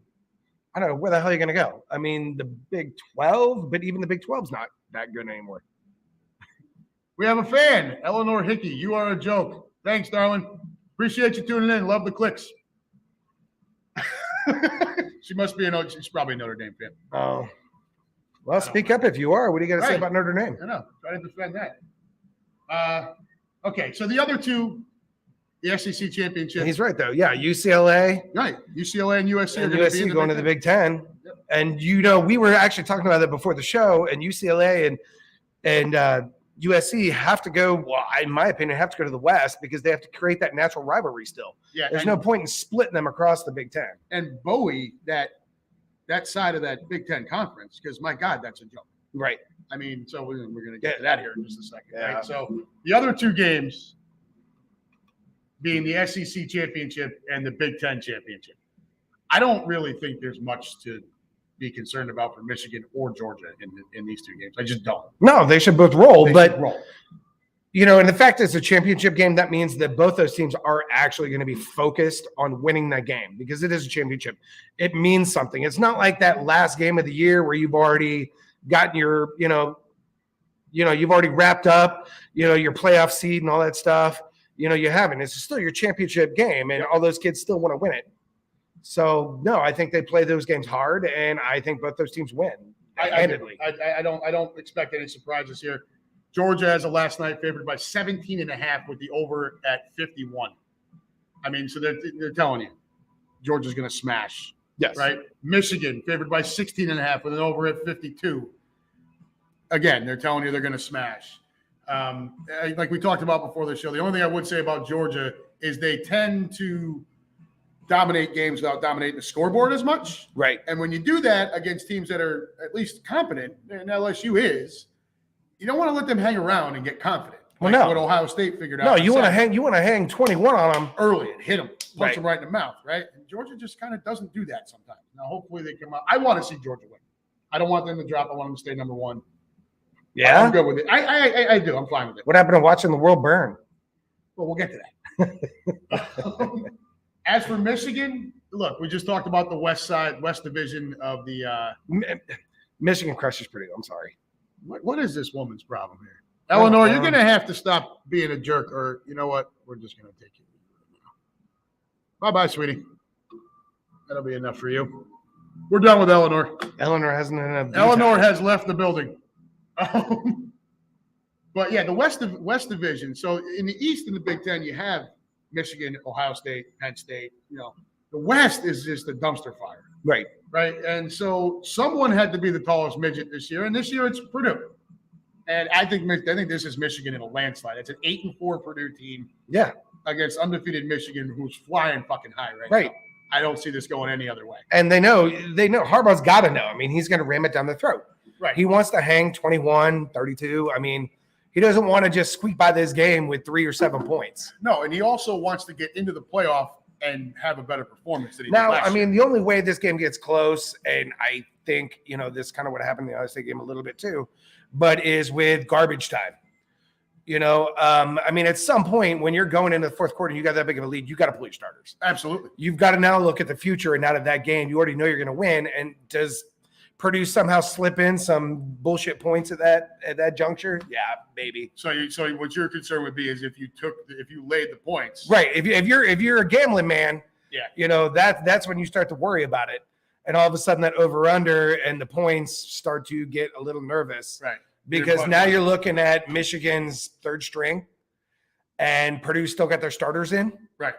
I don't know, where the hell are you going to go? I mean, the Big 12, but even the Big 12's not that good anymore.
We have a fan, Eleanor Hickey. You are a joke. Thanks, darling. Appreciate you tuning in. Love the clicks. She's probably a Notre Dame fan.
Oh. Well, speak up if you are. What do you got to say about Notre Dame?
I know. Try to defend that. Okay, so the other two, the SEC championship.
He's right, though. Yeah, UCLA.
Right. UCLA and USC
and
are
USC going to the Big Ten. Yep. And, we were actually talking about that before the show, and UCLA and USC have to go, well, in my opinion, have to go to the West because they have to create that natural rivalry still.
Yeah,
there's no point in splitting them across the Big Ten.
And Bowie, that side of that Big Ten conference, because my God, that's a joke.
Right.
I mean, so we're going to get to that here in just a second.
Yeah.
Right. So the other two games being the SEC championship and the Big Ten championship. I don't really think there's much to be concerned about for Michigan or Georgia in these two games. I just don't.
No, they should both roll.
They
but
should roll.
And the fact is, a championship game, that means that both those teams are actually going to be focused on winning that game because it is a championship. It means something. It's not like that last game of the year where you've already gotten your, you've already wrapped up, your playoff seed and all that stuff. You haven't. It's still your championship game, and all those kids still want to win it. So, no, I think they play those games hard, and I think both those teams win.
I don't expect any surprises here. Georgia, as of last night, favored by 17.5 with the over at 51. I mean, so they're telling you Georgia's going to smash.
Yes.
Right? Michigan, favored by 16.5 with an over at 52. Again, they're telling you they're going to smash. Like we talked about before the show, the only thing I would say about Georgia is they tend to dominate games without dominating the scoreboard as much.
Right.
And when you do that against teams that are at least competent, and LSU is, you don't want to let them hang around and get confident.
Well, no.
What Ohio State figured out.
No, you want to hang 21 on them
early and hit them, punch them right in the mouth, right? And Georgia just kind of doesn't do that sometimes. Now, hopefully they come out. I want to see Georgia win. I don't want them to drop. I want them to stay number one.
Yeah,
I'm good with it. I do. I'm fine with it.
What happened to watching the world burn?
Well, we'll get to that. As for Michigan, look, we just talked about the West Division of the
Michigan crushes pretty good. I'm sorry.
What is this woman's problem here? Eleanor, you're going to have to stop being a jerk, or you know what? We're just going to take you. Bye-bye, sweetie. That'll be enough for you. We're done with Eleanor.
Eleanor hasn't enough.
Eleanor has left the building. But yeah, the West Division. So in the East, in the Big Ten, you have Michigan, Ohio State, Penn State. The West is just a dumpster fire.
Right.
Right. And so someone had to be the tallest midget this year, and this year it's Purdue. And I think this is Michigan in a landslide. It's an 8-4 Purdue team.
Yeah.
Against undefeated Michigan, who's flying fucking high right now. I don't see this going any other way.
And they know Harbaugh's got to know. I mean, he's going to ram it down the throat.
Right.
He wants to hang 21, 32. I mean, he doesn't want to just squeak by this game with 3 or 7 points.
No, and he also wants to get into the playoff and have a better performance than he
now,
did last year.
The only way this game gets close, and I think, this kind of what happened in the Ohio State game a little bit too, but is with garbage time. At some point when you're going into the fourth quarter and you got that big of a lead, you got to pull your starters.
Absolutely.
You've got to now look at the future, and out of that game, you already know you're going to win. And does Purdue somehow slip in some bullshit points at that juncture? Yeah, maybe.
So what your concern would be is if you laid the points.
Right. If you're a gambling man,
yeah.
That's when you start to worry about it. And all of a sudden that over under and the points start to get a little nervous.
Right.
Because now you're looking at Michigan's third string and Purdue still got their starters in.
Right.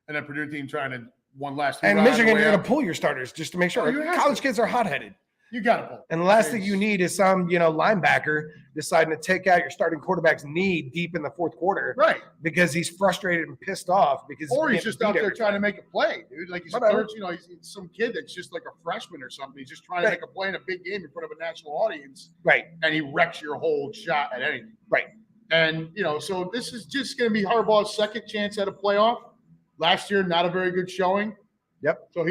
And then Purdue team trying to one last.
And Michigan, you're going to pull your starters just to make sure. College kids are hot-headed.
You got to pull.
And the last thing you need is some, linebacker deciding to take out your starting quarterback's knee deep in the fourth quarter.
Right.
Because he's frustrated and pissed off.
Or he's just out there trying to make a play, dude. Like he's some kid that's just like a freshman or something. He's just trying to make a play in a big game in front of a national audience.
Right.
And he wrecks your whole shot at anything.
Right.
And, so this is just going to be Harbaugh's second chance at a playoff. Last year, not a very good showing.
Yep.
So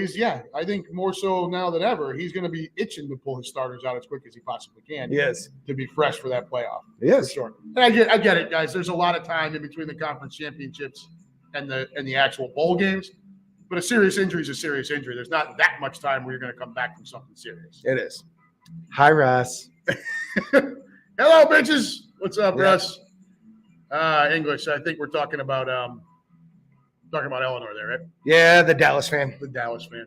I think more so now than ever, he's going to be itching to pull his starters out as quick as he possibly can.
Yes.
To be fresh for that playoff.
Yes.
For sure. And I get it, guys. There's a lot of time in between the conference championships and the actual bowl games. But a serious injury is a serious injury. There's not that much time where you're going to come back from something serious.
It is. Hi, Russ.
Hello, bitches. What's up, Russ? English. I think we're talking about Eleanor there, right?
Yeah, the Dallas fan.
The Dallas fan.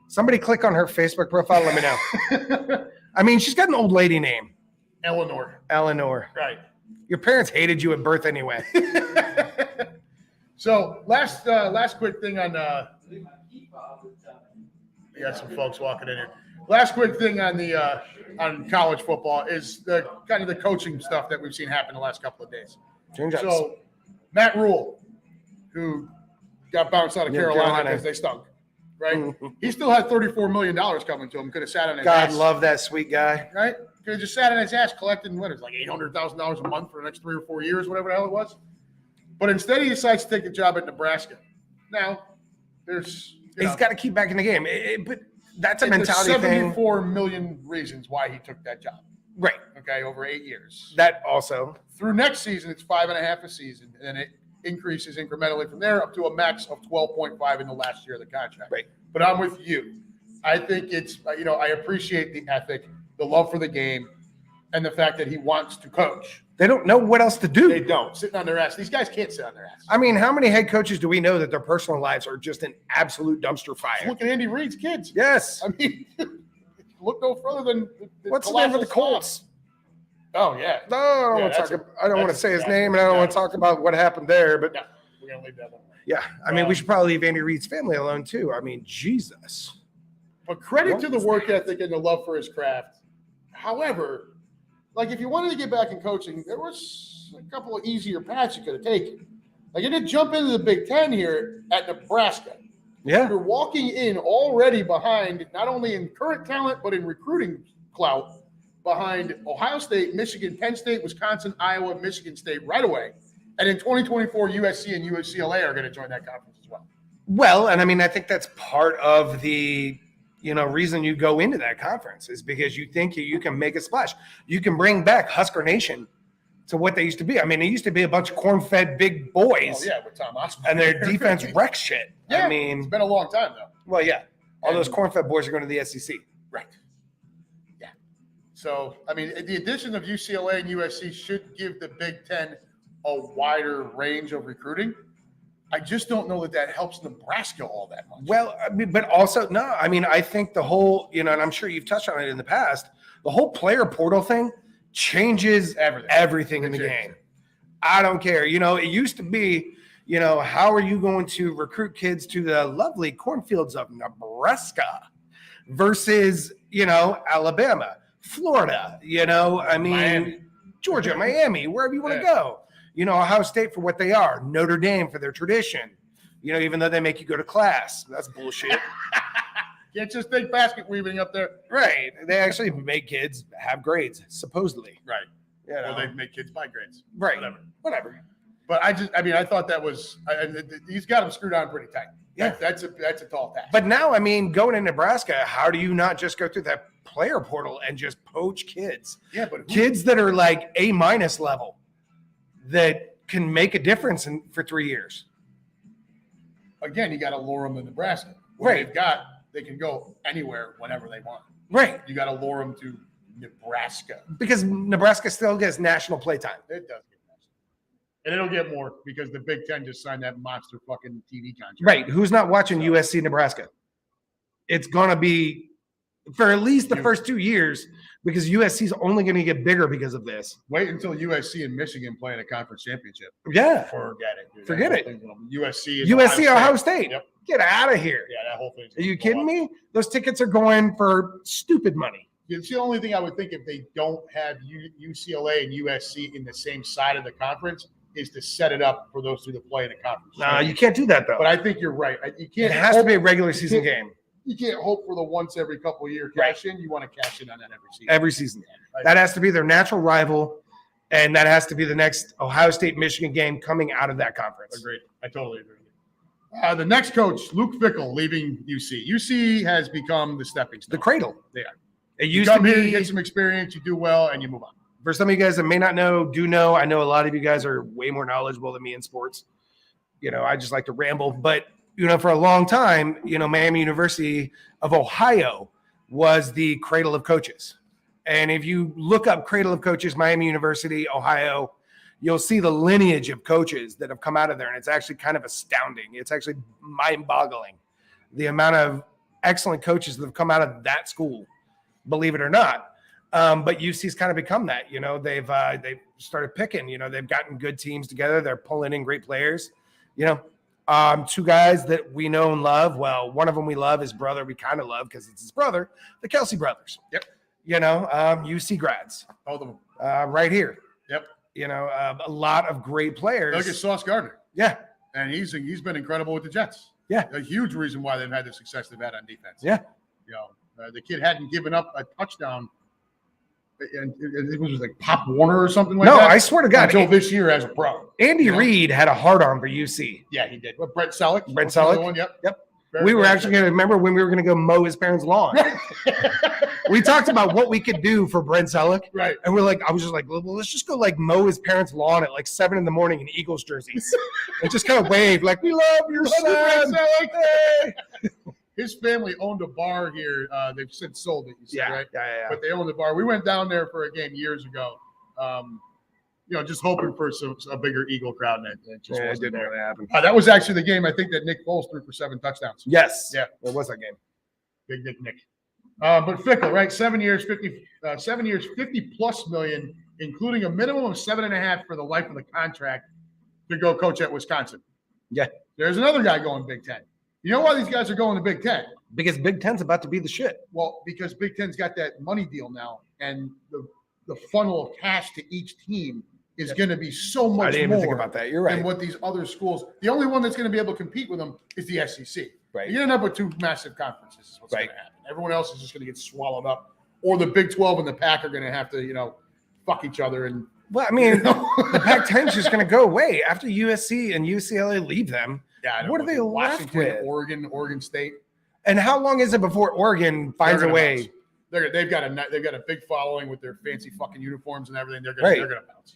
Somebody click on her Facebook profile. Let me know. She's got an old lady name.
Eleanor.
Right. Your parents hated you at birth anyway.
So last quick thing on we got some folks walking in here. Last quick thing on the on college football is the kind of the coaching stuff that we've seen happen the last couple of days. So Matt Rule, who got bounced out of Carolina because they stunk, right? He still had $34 million coming to him. Could have sat on his ass.
God love that sweet guy.
Right? Could have just sat on his ass collecting like $800,000 a month for the next 3 or 4 years, whatever the hell it was. But instead, he decides to take a job at Nebraska. Now,
he's got to keep back in the game. But that's a mentality thing.
74 million reasons why he took that job.
Right.
Okay, over 8 years.
That also.
Through next season, it's 5.5 a season, and then it increases incrementally from there up to a max of 12.5 in the last year of the contract.
Right.
But I'm with you. I think it's, I appreciate the ethic, the love for the game, and the fact that he wants to coach.
They don't know what else to do.
They don't. Sitting on their ass. These guys can't sit on their ass.
I mean, how many head coaches do we know that their personal lives are just an absolute dumpster fire?
Look at Andy Reid's kids.
Yes.
I mean, look no further than the
What's the name of the Colts?
Oh, yeah.
No, I don't want to say his name, and I don't want to talk about what happened there. But
No, we're going to leave that one.
yeah, I mean, we should probably leave Andy Reid's family alone, too. I mean, Jesus.
But credit to the work ethic and the love for his craft. However, like if you wanted to get back in coaching, there was a couple of easier paths you could have taken. Like you didn't jump into the Big Ten here at Nebraska.
Yeah.
You're walking in already behind, not only in current talent, but in recruiting clout, behind Ohio State, Michigan, Penn State, Wisconsin, Iowa, Michigan State right away. And in 2024, USC and UCLA are going to join that conference as well.
Well, and I mean, I think that's part of the reason you go into that conference is because you think you can make a splash. You can bring back Husker Nation to what they used to be. I mean, it used to be a bunch of corn-fed big boys.
Oh, yeah, with Tom Osborne.
And their defense wrecks shit.
Yeah,
I mean,
it's been a long time, though.
Well, yeah. All those corn-fed boys are going to the SEC.
Right. Yeah. So, I mean, the addition of UCLA and USC should give the Big Ten a wider range of recruiting. I just don't know that helps Nebraska all that much.
Well, I mean, but also, no, I mean, I think the whole, and I'm sure you've touched on it in the past, the whole player portal thing changes everything in the game. I don't care. It used to be, how are you going to recruit kids to the lovely cornfields of Nebraska versus, Alabama, Florida, I mean,
Miami.
Georgia, Miami, wherever you want to go. Ohio State for what they are, Notre Dame for their tradition, even though they make you go to class. That's bullshit.
Can't just think basket weaving up there.
Right. They actually make kids have grades, supposedly.
Right. Or they make kids buy grades.
Right.
Whatever. But I thought that was he's got them screwed on pretty tight.
Yeah.
That's a tall task.
But now, I mean, going to Nebraska, how do you not just go through that player portal and just poach kids?
Yeah, but
kids that are like A- level that can make a difference for 3 years.
Again, you got to lure them to Nebraska.
Right.
They can go anywhere whenever they want.
Right.
You got to lure them to Nebraska.
Because Nebraska still gets national play time.
It does get national. And it'll get more because the Big Ten just signed that monster fucking TV contract.
Right. Who's not watching USC Nebraska? It's going to be for at least the first 2 years because USC is only going to get bigger because of this.
Wait until USC and Michigan play in a conference championship.
Yeah.
Forget it. Dude.
Forget it.
USC,
Ohio State.
Yep.
Get out of here.
Yeah, that whole thing.
Are you kidding me? Those tickets are going for stupid money.
It's the only thing I would think if they don't have UCLA and USC in the same side of the conference is to set it up for those two to play in a conference.
No, you can't do that, though.
But I think you're right. You can't.
It has to be a regular season game.
You can't hope for the once every couple of year cash in. You want to cash in on that every season.
Every season. That has to be their natural rival, and that has to be the next Ohio State-Michigan game coming out of that conference.
Agreed. I totally agree. The next coach, Luke Fickell, leaving UC. UC has become the stepping stone.
The cradle.
They are.
It
You
used
come
to
here,
be.
you get some experience, you do well, and you move on.
For some of you guys that may not know, do know, I know a lot of you guys are way more knowledgeable than me in sports. I just like to ramble. But, for a long time, Miami University of Ohio was the cradle of coaches. And if you look up cradle of coaches, Miami University, Ohio, you'll see the lineage of coaches that have come out of there. And it's actually kind of astounding. It's actually mind-boggling, the amount of excellent coaches that have come out of that school, believe it or not. But UC's kind of become that. They've started picking. They've gotten good teams together. They're pulling in great players. Two guys that we know and love. Well, one of them we love, his brother we kind of love because it's his brother, the Kelsey brothers.
Yep.
UC grads.
Both of them.
Right here.
Yep.
A lot of great players.
Look at Sauce Gardner.
Yeah.
And he's been incredible with the Jets.
Yeah.
A huge reason why they've had the success they've had on defense.
Yeah.
The kid hadn't given up a touchdown. And it was like Pop Warner or something like that.
No, I swear to God.
Until this year as a pro.
Andy Reid had a hard arm for UC.
Yeah, he did. But Brent Selleck.
Brent Selleck.
One, yep.
We were actually going to remember when we were going to go mow his parents' lawn. We talked about what we could do for Brent Selleck.
Right.
And I was just like, well, let's just go mow his parents' lawn at 7 a.m. in Eagles jerseys and just kind of wave we love your son.
Brent Selleck.
Hey.
his family owned a bar here. They've since sold it, you said, right?
Yeah.
But they owned the bar. We went down there for a game years ago. Just hoping for a bigger Eagle crowd, and it just
It
wasn't
didn't
there.
really happen.
That was actually the game I think that Nick Foles threw for 7 touchdowns.
Yes.
Yeah.
It was that game.
Big Nick. But Fickle, right? 7 years, 50 plus million, including a minimum of 7.5 for the life of the contract to go coach at Wisconsin.
Yeah.
There's another guy going Big Ten. You know why these guys are going to Big Ten?
Because Big Ten's about to be the shit.
Well, because Big Ten's got that money deal now, and the funnel of cash to each team is going to be so much more.
I didn't even think about that. You're right.
Than what these other schools. The only one that's going to be able to compete with them is the SEC.
Right.
You're going to end up with 2 massive conferences. Is what's
Right.
going to happen. Everyone else is just going to get swallowed up, or the Big 12 and the Pac are going to have to, fuck each other. And
Well, I mean, the Pac-10 is just going to go away after USC and UCLA leave them.
yeah, I don't
What
know,
are they left
Washington,
with?
Oregon State.
And how long is it before Oregon finds a
They're gonna
way?
bounce. They've got a big following with their fancy fucking uniforms and everything. They're
Right.
gonna bounce.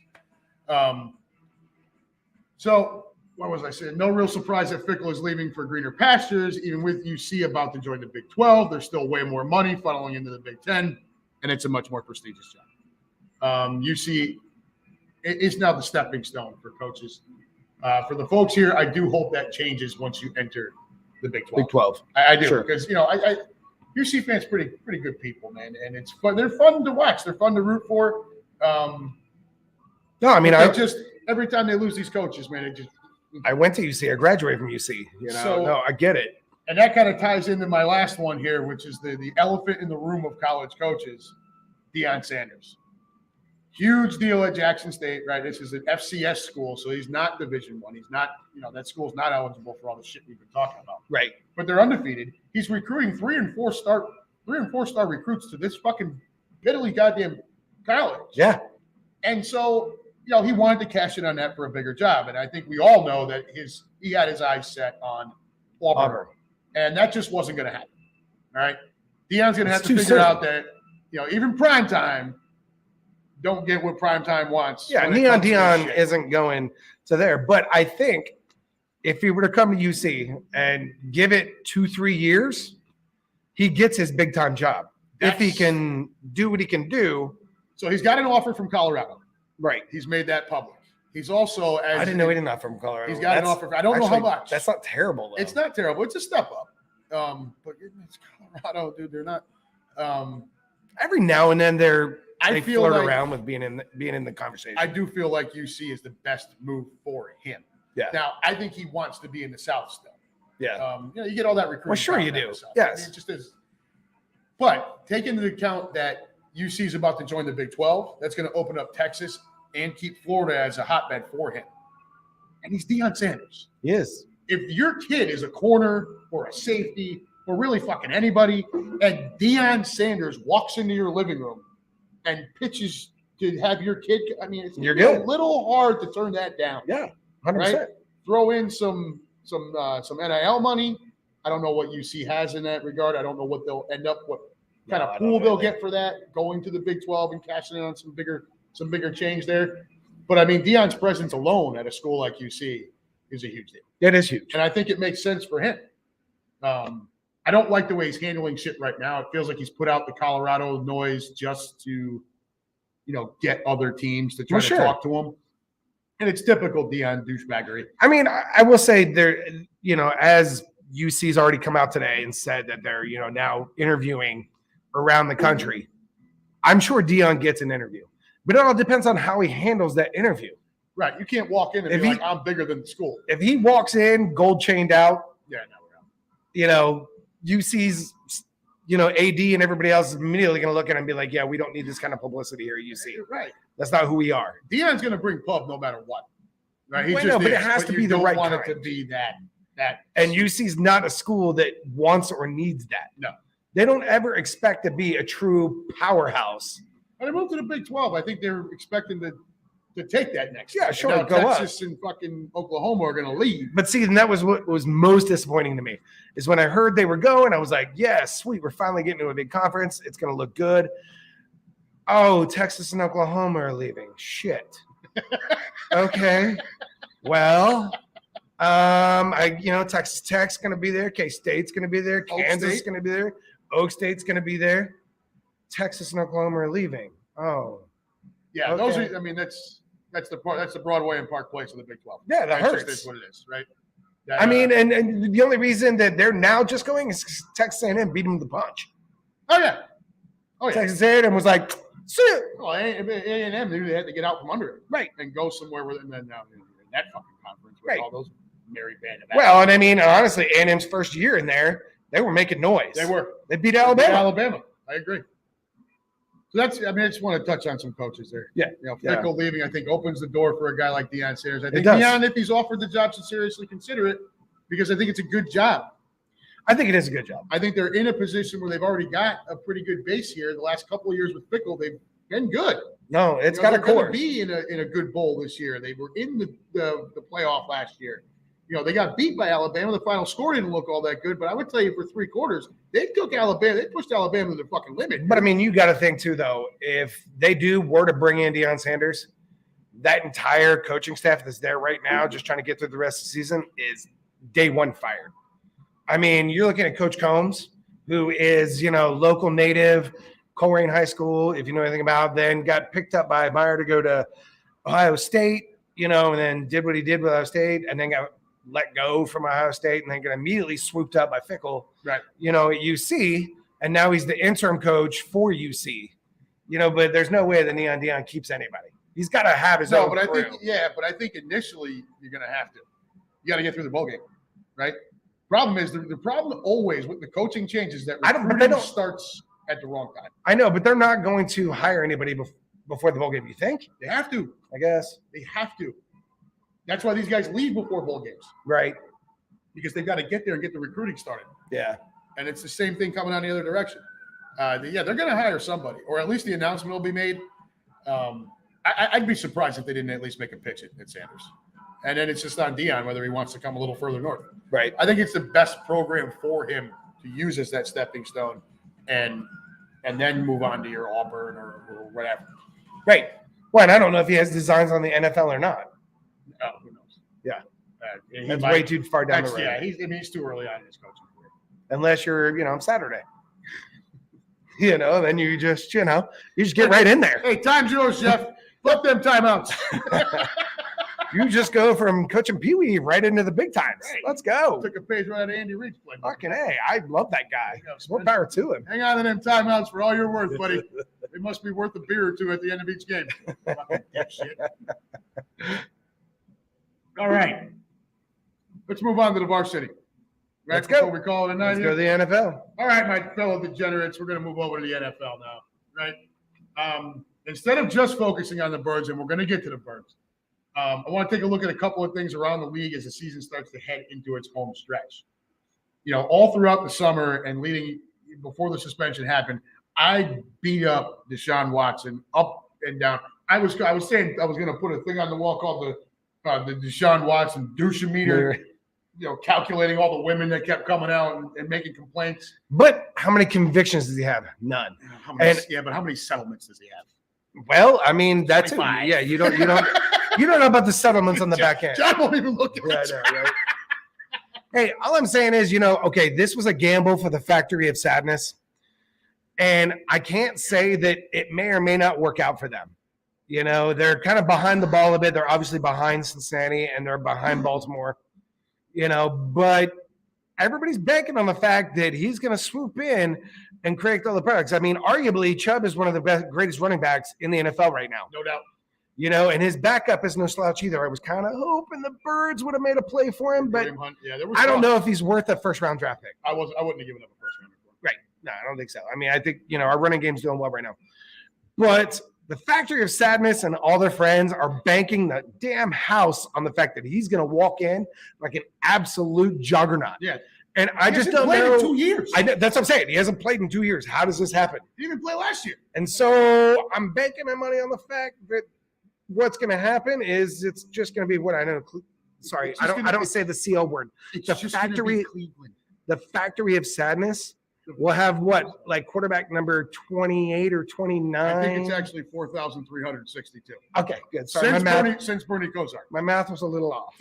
So what was I saying? No real surprise that Fickle is leaving for greener pastures. Even with UC about to join the Big 12, there's still way more money funneling into the Big 10, and it's a much more prestigious job. UC is now the stepping stone for coaches. For the folks here, I do hope that changes once you enter the Big 12.
Big 12.
I do,
Sure.
because UC fans pretty good people, man, and it's fun. They're fun to watch. They're fun to root for.
No, I mean,
Every time they lose these coaches, man,
I went to UC. I graduated from UC. No, I get it.
and that kind of ties into my last one here, which is the elephant in the room of college coaches, Deion Sanders. Huge deal at Jackson State, right? This is an FCS school, so he's not Division I. He's not, that school's not eligible for all the shit we've been talking about.
Right.
But they're undefeated. He's recruiting 3 and 4 star recruits to this fucking piddly goddamn college.
Yeah.
And so, he wanted to cash in on that for a bigger job. And I think we all know that he had his eyes set on Auburn. And that just wasn't going to happen. All right. Deion's going to have to figure out that, even primetime don't get what primetime wants.
Yeah, Deion isn't going to there. But I think if he were to come to UC and give it 2-3 years, he gets his big time job. If he can do what he can do.
So he's got an offer from Colorado.
Right.
He's made that public. He's also,
I didn't know he didn't offer from Colorado.
He's got an offer. I don't know how much.
That's not terrible, though.
It's not terrible. It's a step up. But it's Colorado, dude. They're not.
Every now and then they
feel
flirt
like,
around with being in the conversation.
I do feel like UC is the best move for him.
Yeah.
Now I think he wants to be in the South still.
Yeah.
You get all that recruiting.
Well, sure you do. Yes.
It just is. But take into account that UC is about to join the Big 12. That's going to open up Texas and keep Florida as a hotbed for him. And he's Deion Sanders.
He is.
If your kid is a corner or a safety or really fucking anybody, and Deion Sanders walks into your living room and pitches to have your kid, it's
You're good.
A little hard to turn that down.
Yeah, 100%.
Right? Throw in some NIL money. I don't know what UC has in that regard. I don't know what they'll end up, what kind of pool they'll get for that, going to the Big 12 and cashing in on some bigger change there. But Deion's presence alone at a school like UC is a huge deal.
It is huge.
And I think it makes sense for him. I don't like the way he's handling shit right now. It feels like he's put out the Colorado noise just to, get other teams to try to talk to him. And it's typical Deion douchebaggery.
I will say there, as UC's already come out today and said that they're, now interviewing around the country. I'm sure Deion gets an interview, but it all depends on how he handles that interview.
Right. You can't walk in and be like, I'm bigger than the school.
If he walks in gold chained out, UC's, AD and everybody else is immediately going to look at him and be like, yeah, we don't need this kind of publicity here at UC.
Right.
That's not who we are.
Deion's going to bring pub no matter what. Right.
But it has to be the right kind.
You don't want it to be that.
And UC's not a school that wants or needs that.
No.
They don't ever expect to be a true powerhouse.
When they moved to the Big 12, I think they're expecting to take that next
step. Sure,
now
go
Texas and fucking Oklahoma are going to leave.
But see, and that was what was most disappointing to me is when I heard they were going, I was like, yeah, sweet. We're finally getting to a big conference. It's going to look good. Oh, Texas and Oklahoma are leaving. Shit. Okay. Well, Texas Tech's going to be there. K-State's going to be there. Kansas is going to be there. Oak State's going to be there. Texas and Oklahoma are leaving. Oh,
yeah.
okay.
Those are. I mean, that's the part. That's the Broadway and Park Place of the Big 12.
Yeah, that hurts.
That's what it is, right? That,
I mean, and the only reason that they're now just going is Texas A&M beat them to the punch.
Oh yeah.
Texas A&M was like, sit.
Well, A&M knew they had to get out from under it,
Right,
and go somewhere where and then now in that fucking conference with
right.
all those merry band of
Well, and I mean, honestly, A&M's first year in there, they were making noise. They beat Alabama.
I agree. So that's. I mean, I just want to touch on some coaches there.
Yeah.
Fickell leaving, I think, opens the door for a guy like Deion Sanders. I think
does.
Deion, if he's offered the job, should seriously consider it because I think it's a good job.
I think it is a good job.
I think they're in a position where they've already got a pretty good base here. The last couple of years with Fickell, they've been good.
No, it's got a core.
They're be in a good bowl this year. They were in the playoff last year. They got beat by Alabama. The final score didn't look all that good, but I would tell you for 3 quarters, they pushed Alabama to the fucking limit.
But I mean, you got to think too, though, if they were to bring in Deion Sanders, that entire coaching staff that's there right now, just trying to get through the rest of the season, is day one fired. I mean, you're looking at Coach Combs, who is, local native, Coleraine High School, if you know anything about, then got picked up by Meyer to go to Ohio State, and then did what he did with Ohio State, and then got let go from Ohio State, and then got immediately swooped up by Fickell,
right?
At UC, and now he's the interim coach for UC, but there's no way that Deion keeps anybody. He's got to have his own.
But I think initially you're going to have to. You got to get through the bowl game, right? Problem is the problem always with the coaching changes that recruiting starts at the wrong time.
I know, but they're not going to hire anybody before the bowl game. You think?
They have to.
I guess
they have to. That's why these guys leave before bowl games,
right?
Because they've got to get there and get the recruiting started.
Yeah,
and it's the same thing coming out the other direction. They're going to hire somebody, or at least the announcement will be made. I'd be surprised if they didn't at least make a pitch at Sanders. And then it's just on Deion whether he wants to come a little further north.
Right.
I think it's the best program for him to use as that stepping stone and then move on to your Auburn or whatever.
Right. Well, and I don't know if he has designs on the NFL or not.
Oh, who knows?
Yeah. That's way too far down the road.
Yeah, he's too early on in his coaching career.
Unless you're, Saturday. Then you just, you just get right in there.
Hey, time's yours, Jeff. Fuck them timeouts.
You just go from coaching Pee Wee right into the big times.
Right.
Let's go.
Took a page right out of Andy Reid's play.
Fucking A. I love that guy. More power to him.
Hang on to them timeouts for all you're worth, buddy. They must be worth a beer or two at the end of each game. Fucking dipshit. All right. Let's move on to the varsity. Right,
let's go.
We call it a night.
Let's go to the NFL.
All right, my fellow degenerates, we're going to move over to the NFL now, right? Instead of just focusing on the Birds, and we're going to get to the Birds, I want to take a look at a couple of things around the league as the season starts to head into its home stretch. All throughout the summer and leading before the suspension happened, I beat up Deshaun Watson up and down. I was saying I was going to put a thing on the wall called the Deshaun Watson douche-meter, calculating all the women that kept coming out and making complaints.
But how many convictions does he have? None.
But how many settlements does he have?
Well, I mean, that's
25.
Yeah, you don't know about the settlements on the back end.
John won't even look at it.
Right? Hey, all I'm saying is, okay, this was a gamble for the Factory of Sadness. And I can't say that it may or may not work out for them. They're kind of behind the ball a bit. They're obviously behind Cincinnati and they're behind Baltimore, but everybody's banking on the fact that he's going to swoop in and create all the products. I mean, arguably, Chubb is one of the greatest running backs in the NFL right now.
No doubt.
And his backup is no slouch either. I was kind of hoping the Birds would have made a play for him, but I don't know if he's worth a first-round draft pick.
I wouldn't have given up a first-round pick.
Right. No, I don't think so. I mean, I think, our running game's doing well right now. But the Factory of Sadness and all their friends are banking the damn house on the fact that he's going to walk in like an absolute juggernaut.
Yeah.
And I just don't know.
In 2 years.
That's what I'm saying. He hasn't played in 2 years. How does this happen?
He didn't even play last year.
And so I'm banking my money on the fact that what's going to happen is it's just going to be what I know. Sorry, I don't say the CL word. The Factory of Sadness will have what, like quarterback number 28 or 29?
I think it's actually 4,362.
Okay, good. Sorry,
since Bernie Kosar.
My math was a little off.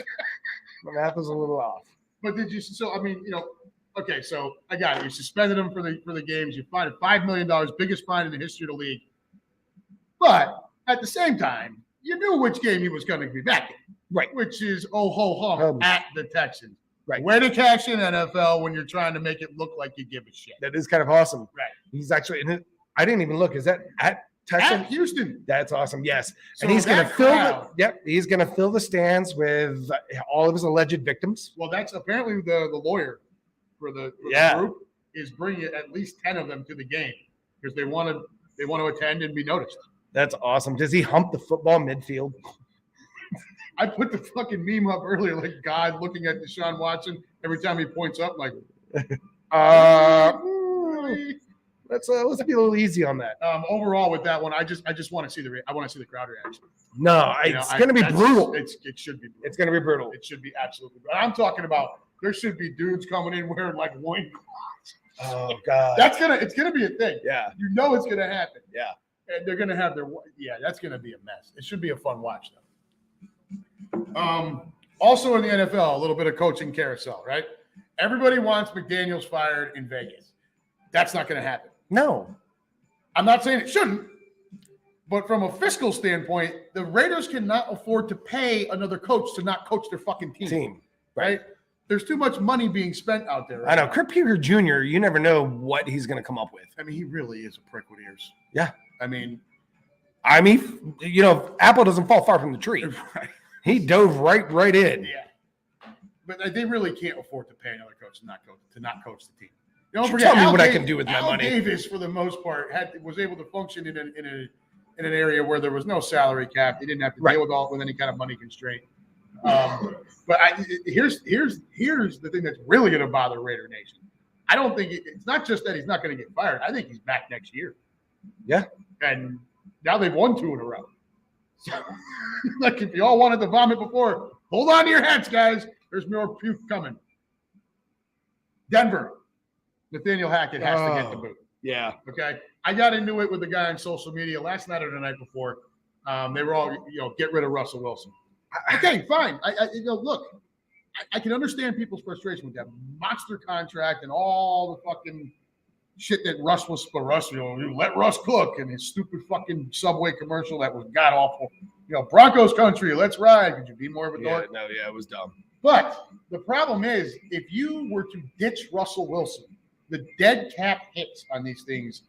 My math was a little off.
But did you? So I mean, okay. So I got it. You suspended him for the games. You fined him $5 million, biggest fine in the history of the league. But at the same time, you knew which game he was going to be back in,
Right?
which is ho at the Texans.
Right.
Way to cash in NFL when you're trying to make it look like you give a shit.
That is kind of awesome.
Right.
He's actually. I didn't even look. Is that at Texans?
At Houston.
That's awesome. Yes.
So
and he's going to fill
crowd,
he's going to fill the stands with all of his alleged victims.
Well, that's apparently the lawyer for the group is bringing at least 10 of them to the game because they want to attend and be noticed.
That's awesome. Does he hump the football midfield?
I put the fucking meme up earlier, like God looking at Deshaun Watson every time he points up, like,
let's be a little easy on that.
Overall, with that one, I just want to see the crowd reaction.
No, it's going to be brutal.
It should be.
It's going to be brutal.
It should be absolutely brutal. I'm talking about there should be dudes coming in wearing like loincloths.
Oh God,
it's gonna be a thing.
Yeah,
it's gonna happen.
Yeah,
and they're gonna have that's gonna be a mess. It should be a fun watch though. Also in the NFL, a little bit of coaching carousel, right? Everybody wants McDaniels fired in Vegas. That's not gonna happen.
No,
I'm not saying it shouldn't, but from a fiscal standpoint, the Raiders cannot afford to pay another coach to not coach their fucking team. Right? There's too much money being spent out there.
Right? I know. Kurt Peter Jr., you never know what he's going to come up with.
I mean, he really is a prick with ears.
Yeah.
I mean,
apple doesn't fall far from the tree.
Right.
He dove right in.
Yeah. But they really can't afford to pay another coach to not coach the team.
Don't forget, tell me what I can do with my money.
Davis, for the most part, was able to function in an area where there was no salary cap. He didn't have to deal with any kind of money constraint. But here's the thing that's really going to bother Raider Nation. I don't think it's not just that he's not going to get fired. I think he's back next year.
Yeah.
And now they've won 2 in a row. So, like, if you all wanted to vomit before, hold on to your hats, guys. There's more puke coming. Denver. Nathaniel Hackett has to get the boot.
Yeah.
Okay. I got into it with the guy on social media last night or the night before. They were all, get rid of Russell Wilson. Okay, fine. Look, I can understand people's frustration with that monster contract and all the fucking shit that Russ was for Russ. Let Russ cook and his stupid fucking Subway commercial that was god awful. Broncos country, let's ride. Could you be more of a dork?
It was dumb.
But the problem is, if you were to ditch Russell Wilson, the dead cap hits on these things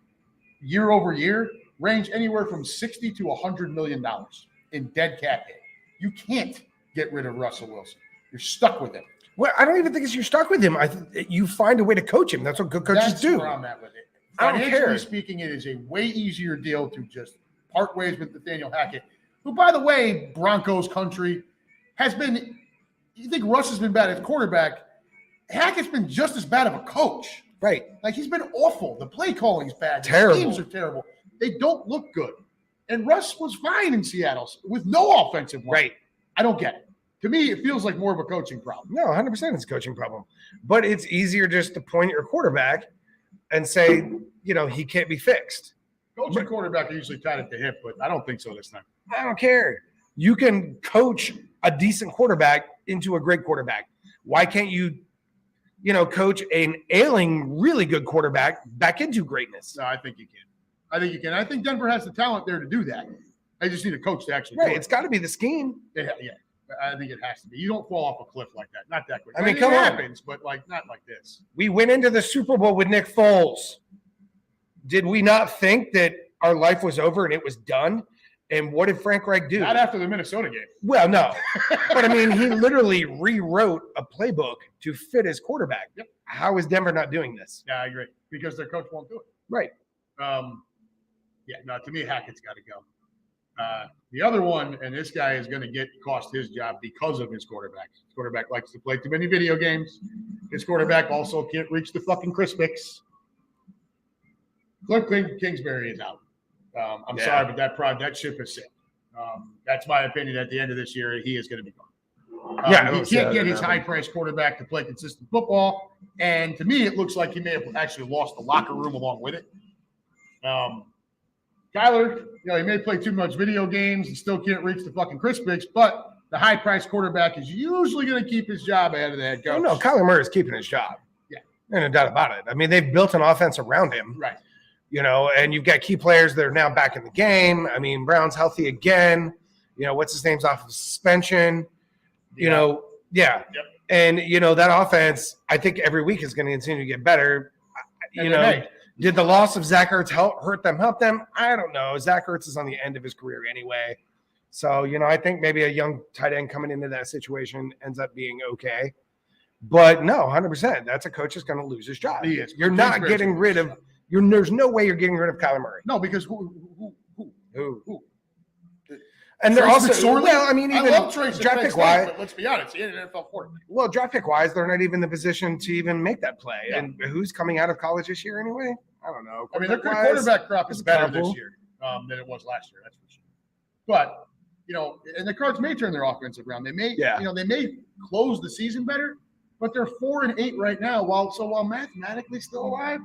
year over year range anywhere from $60 to $100 million in dead cap hit. You can't get rid of Russell Wilson. You're stuck with him.
Well, I don't even think you stuck with him. You find a way to coach him. That's what good coaches do.
That's where I'm at with it. Financially speaking, it is a way easier deal to just part ways with Nathaniel Hackett, who, by the way, Broncos country has been. You think Russ has been bad at quarterback? Hackett's been just as bad of a coach.
Right.
Like, he's been awful. The play calling's bad.
Terrible.
The teams are terrible. They don't look good. And Russ was fine in Seattle with no offensive line.
Right.
I don't get it. To me, it feels like more of a coaching problem.
No, 100% it's a coaching problem. But it's easier just to point at your quarterback and say, he can't be fixed.
Coach and quarterback are usually tied at the hip, but I don't think so this time.
I don't care. You can coach a decent quarterback into a great quarterback. Why can't you, coach an ailing, really good quarterback back into greatness?
No, I think you can. I think Denver has the talent there to do that. They just need a coach to actually do it.
It's got to be the scheme.
Yeah, I think it has to be. You don't fall off a cliff like that. Not that quick.
I mean,
it
come on.
happens, but not like this.
We went into the Super Bowl with Nick Foles. Did we not think that our life was over and it was done? And what did Frank Reich do?
Not after the Minnesota game.
Well, no. But, he literally rewrote a playbook to fit his quarterback.
Yep.
How is Denver not doing this?
Yeah, I agree. Because their coach won't do it.
Right.
To me, Hackett's got to go. The other one, and this guy is going to cost his job because of his quarterback. His quarterback likes to play too many video games. His quarterback also can't reach the fucking Crispix. Cliff Kingsbury is out. I'm sorry, but that ship is set. That's my opinion. At the end of this year, he is going to be gone. He can't get his high-priced quarterback to play consistent football. And to me, it looks like he may have actually lost the locker room along with it. Kyler, he may play too much video games and still can't reach the fucking Crispix, but the high-priced quarterback is usually going to keep his job ahead of the head coach.
Oh, no, Kyler Murray is keeping his job.
Yeah.
No doubt about it. I mean, they've built an offense around him.
Right.
And you've got key players that are now back in the game. I mean, Brown's healthy again. What's his name's off of suspension. Yeah.
Yep.
And, that offense, I think every week is going to continue to get better. Did the loss of Zach Ertz help them? I don't know. Zach Ertz is on the end of his career anyway. So, I think maybe a young tight end coming into that situation ends up being okay. But no, 100%. That's a coach that's going to lose his job.
He is.
You're not getting rid of – there's no way you're getting rid of Kyler Murray.
No, because who?
And they're
Trace
also
McSorley?
well. I mean, even
I love Trace
draft pick wise,
but let's be honest, he ain't an NFL quarterback.
Well, draft pick wise, they're not even in the position to even make that play.
Yeah.
And who's coming out of college this year anyway? I don't know.
I mean, their quarterback crop is better
couple.
this year than it was last year. That's for sure. But and the Cards may turn their offensive around. They may, they may close the season better. But they're 4-8 right now. While mathematically still alive,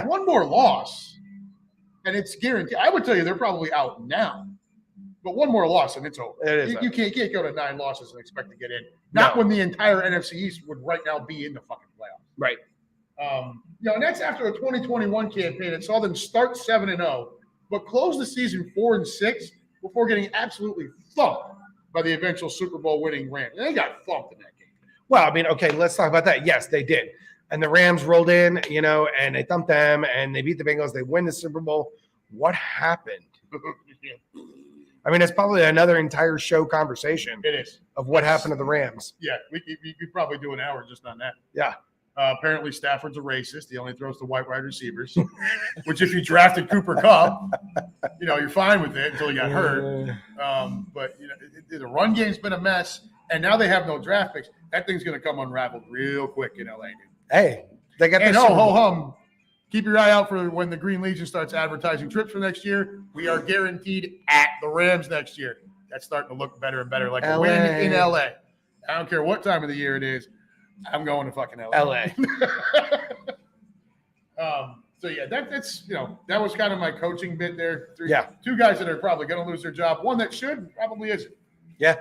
one more loss, and it's guaranteed. I would tell you they're probably out now. But one more loss and it's over. You can't go to 9 losses and expect to get in. Not when the entire NFC East would right now be in the fucking playoffs.
Right.
And that's after a 2021 campaign that saw them start 7-0, but close the season 4-6 before getting absolutely thumped by the eventual Super Bowl winning Rams. And they got thumped in that game.
Well, I mean, okay, let's talk about that. Yes, they did. And the Rams rolled in, and they thumped them and they beat the Bengals. They win the Super Bowl. What happened? I mean, it's probably another entire show conversation.
It is.
Of what happened to the Rams.
Yeah, we could probably do an hour just on that.
Yeah.
Apparently, Stafford's a racist. He only throws to white wide receivers, which if you drafted Cooper Kupp, you're fine with it until he got hurt. But the run game's been a mess, and now they have no draft picks. That thing's going to come unraveled real quick in LA, dude.
Hey, they got
keep your eye out for when the Green Legion starts advertising trips for next year. We are guaranteed at the Rams next year. That's starting to look better and better, like a win in LA. I don't care what time of the year it is. I'm going to fucking LA. So yeah, that's that was kind of my coaching bit there. Two guys that are probably going to lose their job. One that should probably isn't.
Yeah.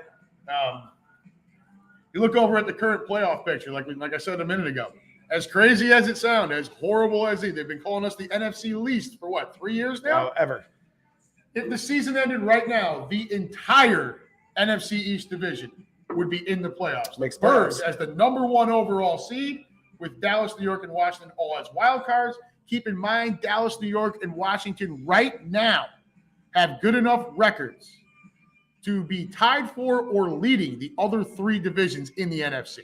You look over at the current playoff picture, like I said a minute ago. As crazy as it sounds, as horrible as they've been calling us the NFC least for 3 years now?
Ever.
If the season ended right now, the entire NFC East division would be in the playoffs.
Makes
Birds as the number 1 overall seed with Dallas, New York, and Washington all as wild cards. Keep in mind, Dallas, New York, and Washington right now have good enough records to be tied for or leading the other 3 divisions in the NFC.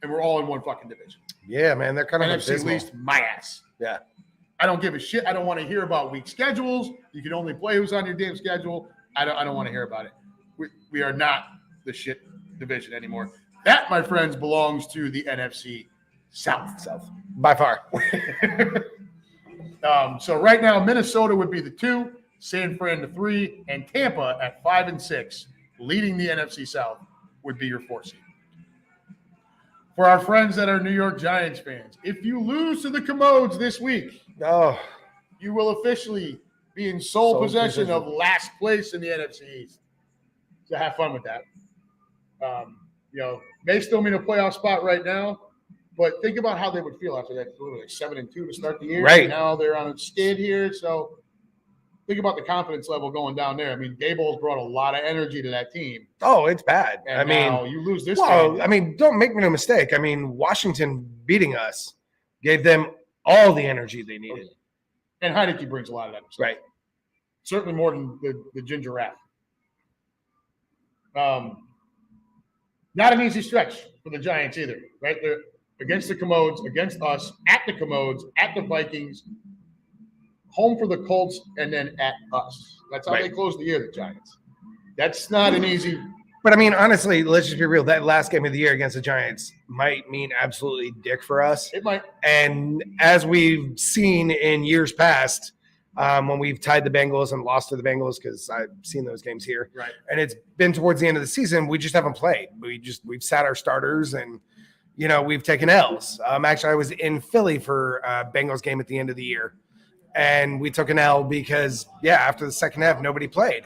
And we're all in one fucking division.
Yeah, man, they're kind of
NFC least my ass.
Yeah.
I don't give a shit. I don't want to hear about weak schedules. You can only play who's on your damn schedule. I don't want to hear about it. We are not the shit division anymore. That, my friends, belongs to the NFC South.
By far.
So right now, Minnesota would be the 2, San Fran the 3, and Tampa at 5 and 6, leading the NFC South, would be your 4 seed. For our friends that are New York Giants fans, if you lose to the Commodes this week, you will officially be in sole possession of last place in the NFC East. So have fun with that. May still mean a playoff spot right now, but think about how they would feel after that 7-2 to start the year.
Right.
Now they're on a skid here, so think about the confidence level going down there. I mean, Daboll's brought a lot of energy to that team.
Oh, it's bad.
And now you lose this game.
I mean, don't make no mistake. I mean, Washington beating us gave them all the energy they needed.
And Heineke brings a lot of that.
Right.
Certainly more than the ginger rat. Not an easy stretch for the Giants either, right? They're against the Commodes, against us, at the Commodes, at the Vikings, home for the Colts, and then at us. That's how they close the year, the Giants. That's not an easy.
But, I mean, honestly, let's just be real. That last game of the year against the Giants might mean absolutely dick for us.
It might.
And as we've seen in years past, when we've tied the Bengals and lost to the Bengals, because I've seen those games here.
Right.
And it's been towards the end of the season. We just haven't played. We've sat our starters and, we've taken L's. Actually, I was in Philly for a Bengals game at the end of the year. And we took an L because, after the second half, nobody played.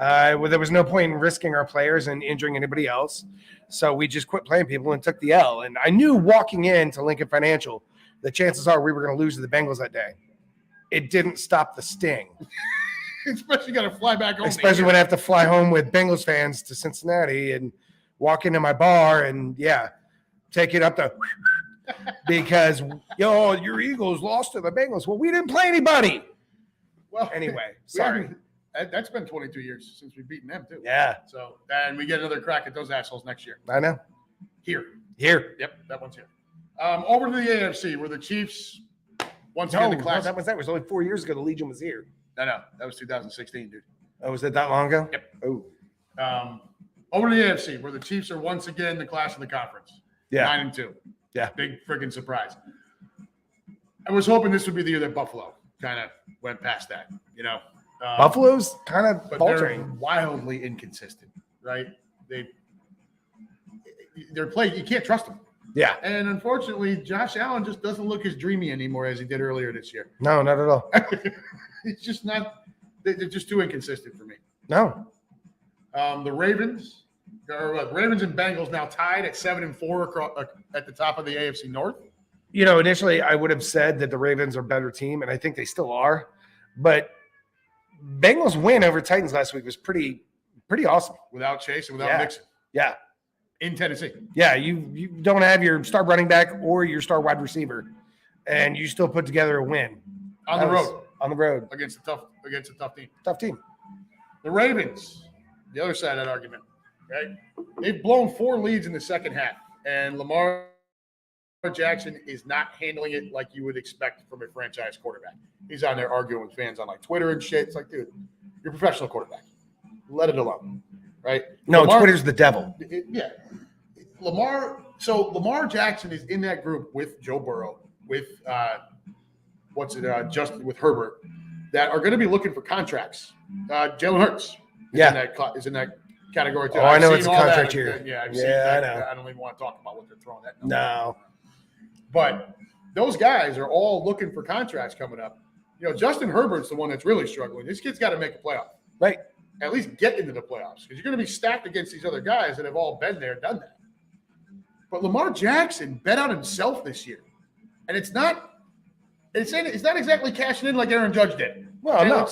Well, there was no point in risking our players and injuring anybody else. So we just quit playing people and took the L. And I knew walking into Lincoln Financial, the chances are we were going to lose to the Bengals that day. It didn't stop the sting.
Especially got to fly back home.
Especially when I have to fly home with Bengals fans to Cincinnati and walk into my bar and, take it up to because, your Eagles lost to the Bengals. Well, we didn't play anybody.
Well,
anyway, sorry.
That's been 22 years since we've beaten them, too.
Yeah.
So, and we get another crack at those assholes next year.
I know.
Here.
Yep,
that one's here. Over to the AFC, where the Chiefs, once again, the class.
That was only 4 years ago. The Legion was here.
No, that was 2016, dude.
Oh, was it that long ago?
Yep.
Oh.
Over to the AFC, where the Chiefs are once again the class of the conference.
Yeah.
9-2.
Yeah.
Big freaking surprise. I was hoping this would be the year that Buffalo kind of went past that,
Buffalo's kind of
but
faltering.
they're wildly inconsistent, right? They're playing. You can't trust them.
Yeah.
And unfortunately, Josh Allen just doesn't look as dreamy anymore as he did earlier this year.
No, not at all.
It's just not. They're just too inconsistent for me.
No.
The Ravens and Bengals now tied at 7-4 at the top of the AFC North.
Initially I would have said that the Ravens are a better team, and I think they still are. But Bengals win over Titans last week was pretty awesome.
Without Chase and without Mixon.
Yeah.
In Tennessee.
Yeah, you don't have your star running back or your star wide receiver, and you still put together a win.
On the road. Against a tough team.
Tough team.
The Ravens, the other side of that argument, right? They've blown 4 leads in the second half, and Lamar Jackson is not handling it like you would expect from a franchise quarterback. He's on there arguing with fans on like Twitter and shit. It's like, dude, you're a professional quarterback. Let it alone, right?
No, Twitter's the devil.
Lamar Jackson is in that group with Joe Burrow, with Justin, with Herbert, that are going to be looking for contracts. Jalen Hurts is in that category too.
Oh, I know it's a contract here.
Yeah, I've seen that. I know. I don't even want to talk about what they're throwing at.
No.
But those guys are all looking for contracts coming up. Justin Herbert's the one that's really struggling. This kid's got to make a playoff.
Right.
At least get into the playoffs, because you're going to be stacked against these other guys that have all been there, done that. But Lamar Jackson bet on himself this year. And it's not exactly cashing in like Aaron Judge did.
Well, no.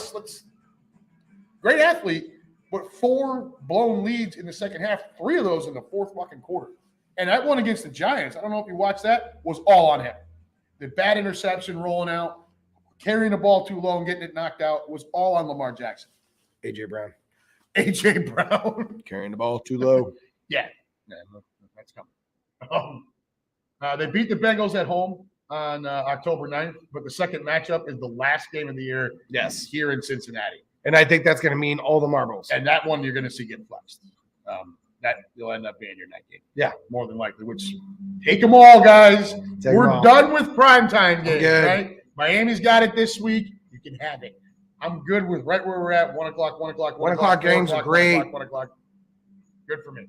Great athlete, but 4 blown leads in the second half, 3 of those in the fourth fucking quarter. And that one against the Giants, I don't know if you watched that, was all on him. The bad interception rolling out, carrying the ball too low and getting it knocked out was all on Lamar Jackson.
A.J. Brown. Carrying the ball too low.
Yeah, that's coming. They beat the Bengals at home on October 9th, but the second matchup is the last game of the year.
Yes.
Here in Cincinnati.
And I think that's going to mean all the marbles.
And that one you're going to see get flexed. That will end up being your night game.
Yeah.
More than likely, which take them all, guys. We're done with primetime games, right? Miami's got it this week. You can have it. I'm good with right where we're at. 1 o'clock. 1 o'clock
games are great.
1 o'clock. Good for me.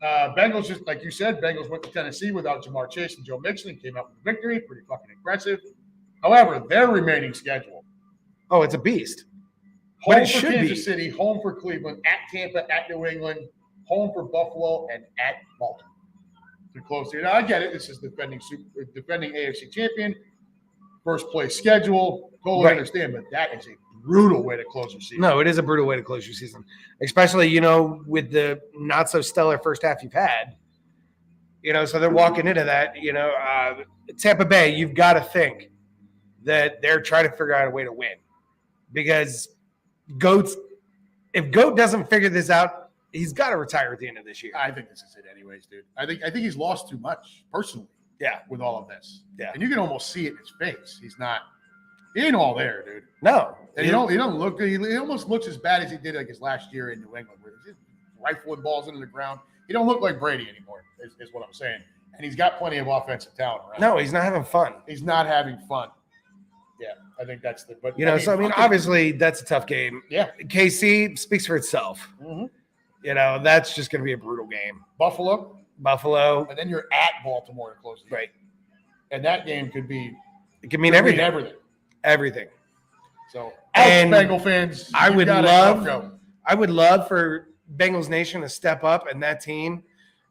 Bengals, just like you said, Bengals went to Tennessee without Jamar Chase and Joe Mixon and came out with a victory. Pretty fucking impressive. However, their remaining schedule.
Oh, it's a beast.
Home for Kansas City, home for Cleveland, at Tampa, at New England, home for Buffalo, and at Baltimore. To close here. Now, I get it. This is defending AFC champion. First place schedule. Totally understand, but that is a brutal way to close your season.
No, it is a brutal way to close your season, especially, with the not so stellar first half you've had. So they're walking into that, Tampa Bay, you've got to think that they're trying to figure out a way to win, because if Goat doesn't figure this out, he's got to retire at the end of this year.
I think this is it anyways, dude. I think he's lost too much personally.
Yeah.
With all of this.
Yeah.
And you can almost see it in his face. He ain't all there, dude.
No.
And he don't look good. He almost looks as bad as he did like his last year in New England, where he's just rifling balls into the ground. He don't look like Brady anymore, is what I'm saying. And he's got plenty of offensive talent around.
No, he's not having fun.
He's not having fun. Yeah, I think that's the. But
obviously that's a tough game.
Yeah,
KC speaks for itself.
Mm-hmm.
That's just going to be a brutal game.
Buffalo, and then you're at Baltimore to close the game.
Right.
And that game could
mean everything. Everything.
So, and Bengal fans,
I I would love for Bengals Nation to step up, and that team,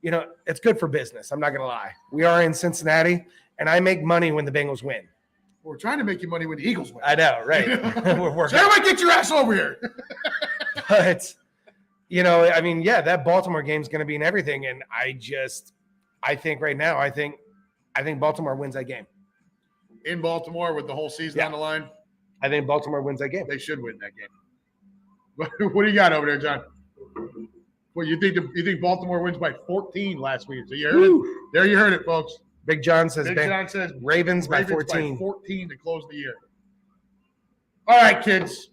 you know, it's good for business. I'm not going to lie. We are in Cincinnati, and I make money when the Bengals win.
We're trying to make you money when the Eagles win.
I know, right? We're working.
So everybody get your ass over here.
But, you know, I mean, yeah, that Baltimore game is going to be in everything. And I think right now, I think Baltimore wins that game.
In Baltimore with the whole season on the line?
I think Baltimore wins that game.
They should win that game. What do you got over there, John? Well, you think Baltimore wins by 14 last week? So you heard it. There you heard it, folks.
Big John says
Ravens
by 14.
By 14 to close the year. All right, kids.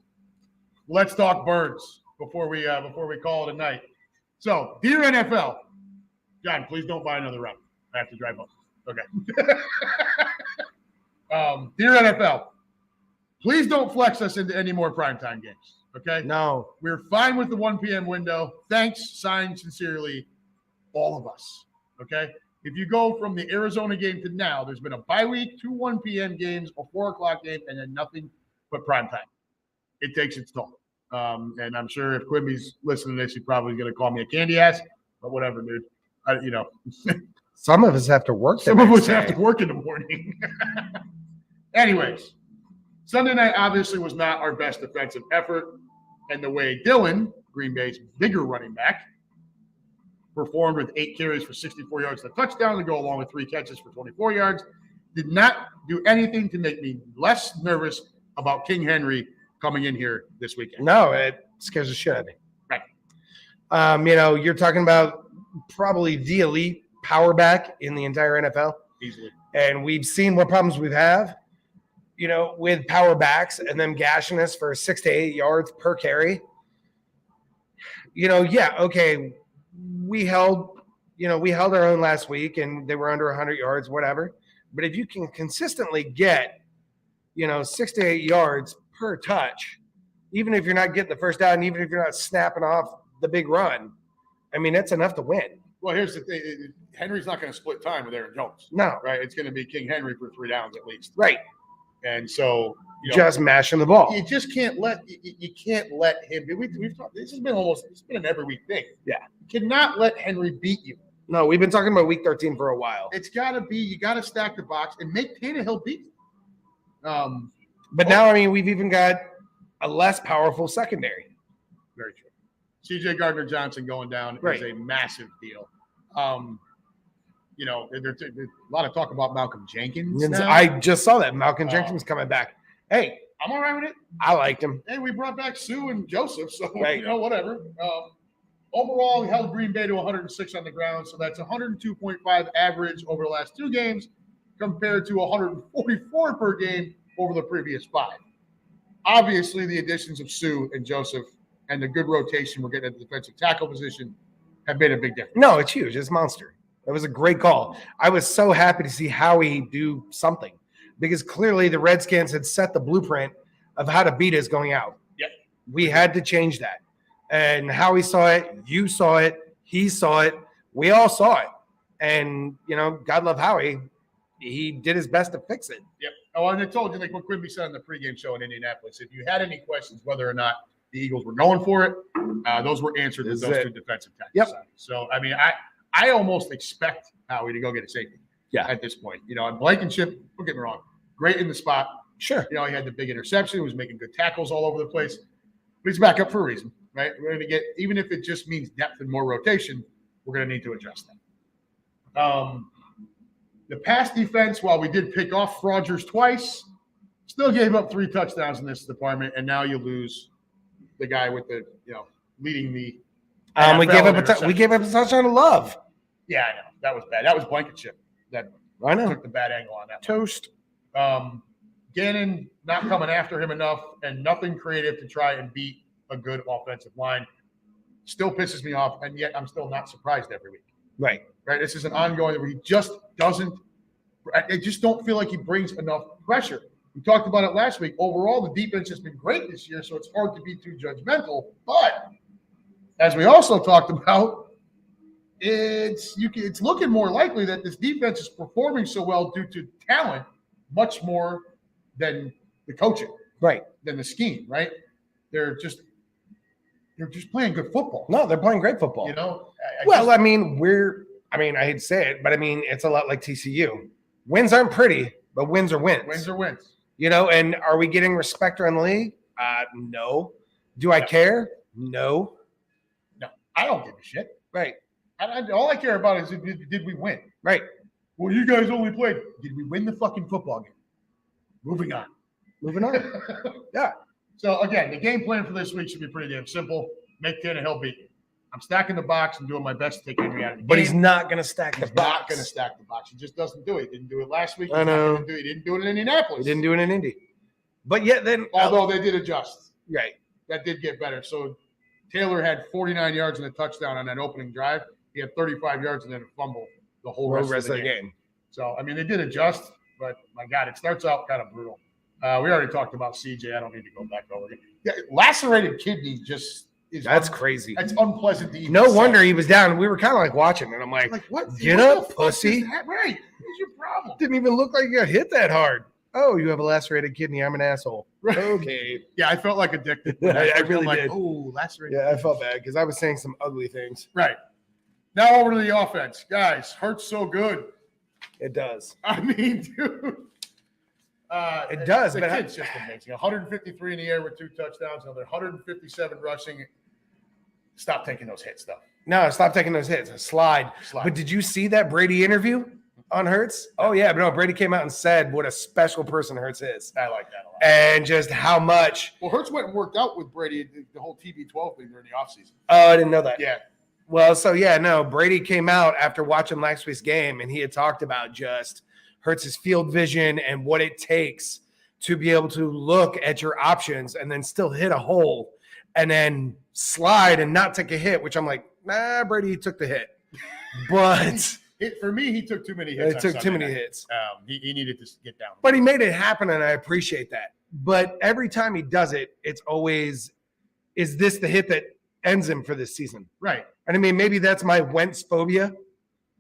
Let's talk birds before we call it a night. So, dear NFL, John, please don't buy another round. I have to drive home. Okay. Dear NFL, please don't flex us into any more primetime games. Okay?
No.
We're fine with the 1 p.m. window. Thanks, signed sincerely, all of us. Okay? If you go from the Arizona game to now, there's been a bye week, 2 1 p.m. games, a 4 o'clock game, and then nothing but primetime. It takes its toll. And I'm sure if Quimby's listening to this, he's probably going to call me a candy ass, but whatever, dude.
Some of us have to work.
Some of us have to work in the morning. Anyways, Sunday night obviously was not our best defensive effort. And the way Dylan, Green Bay's bigger running back, performed with 8 carries for 64 yards and a touchdown to go along with 3 catches for 24 yards, did not do anything to make me less nervous about King Henry coming in here this weekend.
No, it scares the shit out of me.
Right.
You know, you're talking about probably the elite power back in the entire NFL.
Easily.
And we've seen what problems we have, you know, with power backs and them gashing us for 6 to 8 yards per carry. You know, yeah, okay. We held our own last week and they were under 100 yards, whatever. But if you can consistently get, 6 to 8 yards per touch, even if you're not getting the first down, even if you're not snapping off the big run, I mean, that's enough to win.
Well, here's the thing. Henry's not going to split time with Aaron Jones.
No.
Right? It's going to be King Henry for 3 downs at least.
Right.
And so
just mashing the ball.
You just can't let him. We've talked. This has been an every week thing.
Yeah.
You cannot let Henry beat you.
No, we've been talking about week 13 for a while.
It's got to be. You got to stack the box and make Tannehill beat you.
But now, I mean, we've even got a less powerful secondary.
Very true. C.J. Gardner-Johnson going down is a massive deal. There's a lot of talk about Malcolm Jenkins now.
I just saw that. Malcolm Jenkins coming back. Hey,
I'm all right with it.
I liked him.
Hey, we brought back Sue and Joseph, so,
right.
Whatever. Overall, we held Green Bay to 106 on the ground, so that's 102.5 average over the last 2 games compared to 144 per game over the previous 5. Obviously, the additions of Sue and Joseph and the good rotation we're getting at the defensive tackle position have made a big difference.
No, it's huge. It's monster. That was a great call. I was so happy to see Howie do something because clearly the Redskins had set the blueprint of how to beat us going out.
Yep.
We had to change that. And Howie saw it. You saw it. He saw it. We all saw it. And, God love Howie. He did his best to fix it.
Yep. Oh, and I told you, like what Quimby said on the pregame show in Indianapolis, if you had any questions whether or not the Eagles were going for it, those were answered with those 2 defensive tackles.
Yep.
So, I mean, I almost expect Howie to go get a safety at this point. And Blankenship, don't get me wrong, great in the spot.
Sure.
He had the big interception. He was making good tackles all over the place. But he's back up for a reason, right? We're going to get, even if it just means depth and more rotation, we're going to need to adjust that. The pass defense, while we did pick off Rodgers twice, still gave up 3 touchdowns in this department, and now you lose the guy with the, leading the
we gave up a touchdown to Love.
Yeah, I know. That was bad. That was Blankenship that took the bad angle on that.
Toast.
Gannon not coming after him enough and nothing creative to try and beat a good offensive line. Still pisses me off, and yet I'm still not surprised every week.
Right.
This is an ongoing where he just doesn't – I just don't feel like he brings enough pressure. We talked about it last week. Overall, the defense has been great this year, so it's hard to be too judgmental. But as we also talked about, it's looking more likely that this defense is performing so well due to talent much more than the coaching,
right?
Than the scheme, right? They're They're just playing good football.
No, they're playing great football.
You know.
I hate to say it, but I mean, it's a lot like TCU. Wins aren't pretty, but wins are wins.
Wins are wins.
You know, and are we getting respect around the league? No. Do I care? No.
No, I don't give a shit.
Right.
All I care about is did we win?
Right.
Well, you guys only played. Did we win the fucking football game? Moving on. Yeah. So, again, the game plan for this week should be pretty damn simple. Make Tannehill beat me. I'm stacking the box and doing my best to take Henry out of the game.
But he's not going to stack the box.
Not going to stack the box. He just doesn't do it. He didn't do it last week.
I know.
He didn't do it in Indianapolis.
He didn't do it in Indy. But yet then.
Although they did adjust.
Right.
That did get better. So, Taylor had 49 yards and a touchdown on that opening drive. He had 35 yards and then a fumble the whole rest of the game. So, I mean, they did adjust, but my God, it starts out kind of brutal. We already talked about CJ. I don't need to go back over it. Yeah, lacerated kidney just is.
That's crazy.
That's unpleasant to even
No
say.
wonder he was down. We were kind of like watching, and I'm like
what?
Get
what
up,
the fuck
pussy.
is that? Right. What's your problem?
Didn't even look like you got hit that hard. Oh, you have a lacerated kidney. I'm an asshole.
Right.
Okay.
Yeah, I felt like addicted.
I really did.
Oh, lacerated.
Yeah, I felt bad because I was saying some ugly things.
Right. Now over to the offense. Guys, hurts so good.
It does.
I mean, dude.
It does,
The
but
kid's just amazing. 153 in the air with 2 touchdowns, another 157 rushing. Stop taking those hits, though.
No, stop taking those hits. Slide. But did you see that Brady interview on Hurts? Oh, yeah. But no, Brady came out and said what a special person Hurts is.
I like that a lot.
And just how much.
Well, Hurts went and worked out with Brady the whole TB12 thing during the offseason.
Oh, I didn't know that.
Yeah.
Well, so yeah, no, Brady came out after watching last week's game, and he had talked about just Hurts' field vision and what it takes to be able to look at your options and then still hit a hole and then slide and not take a hit, which I'm like, nah, Brady took the hit. But
for me, he took too many hits.
It took too many hits.
He needed to get down.
But he made it happen, and I appreciate that. But every time he does it, it's always, is this the hit that ends him for this season?
Right.
And I mean, maybe that's my Wentz phobia.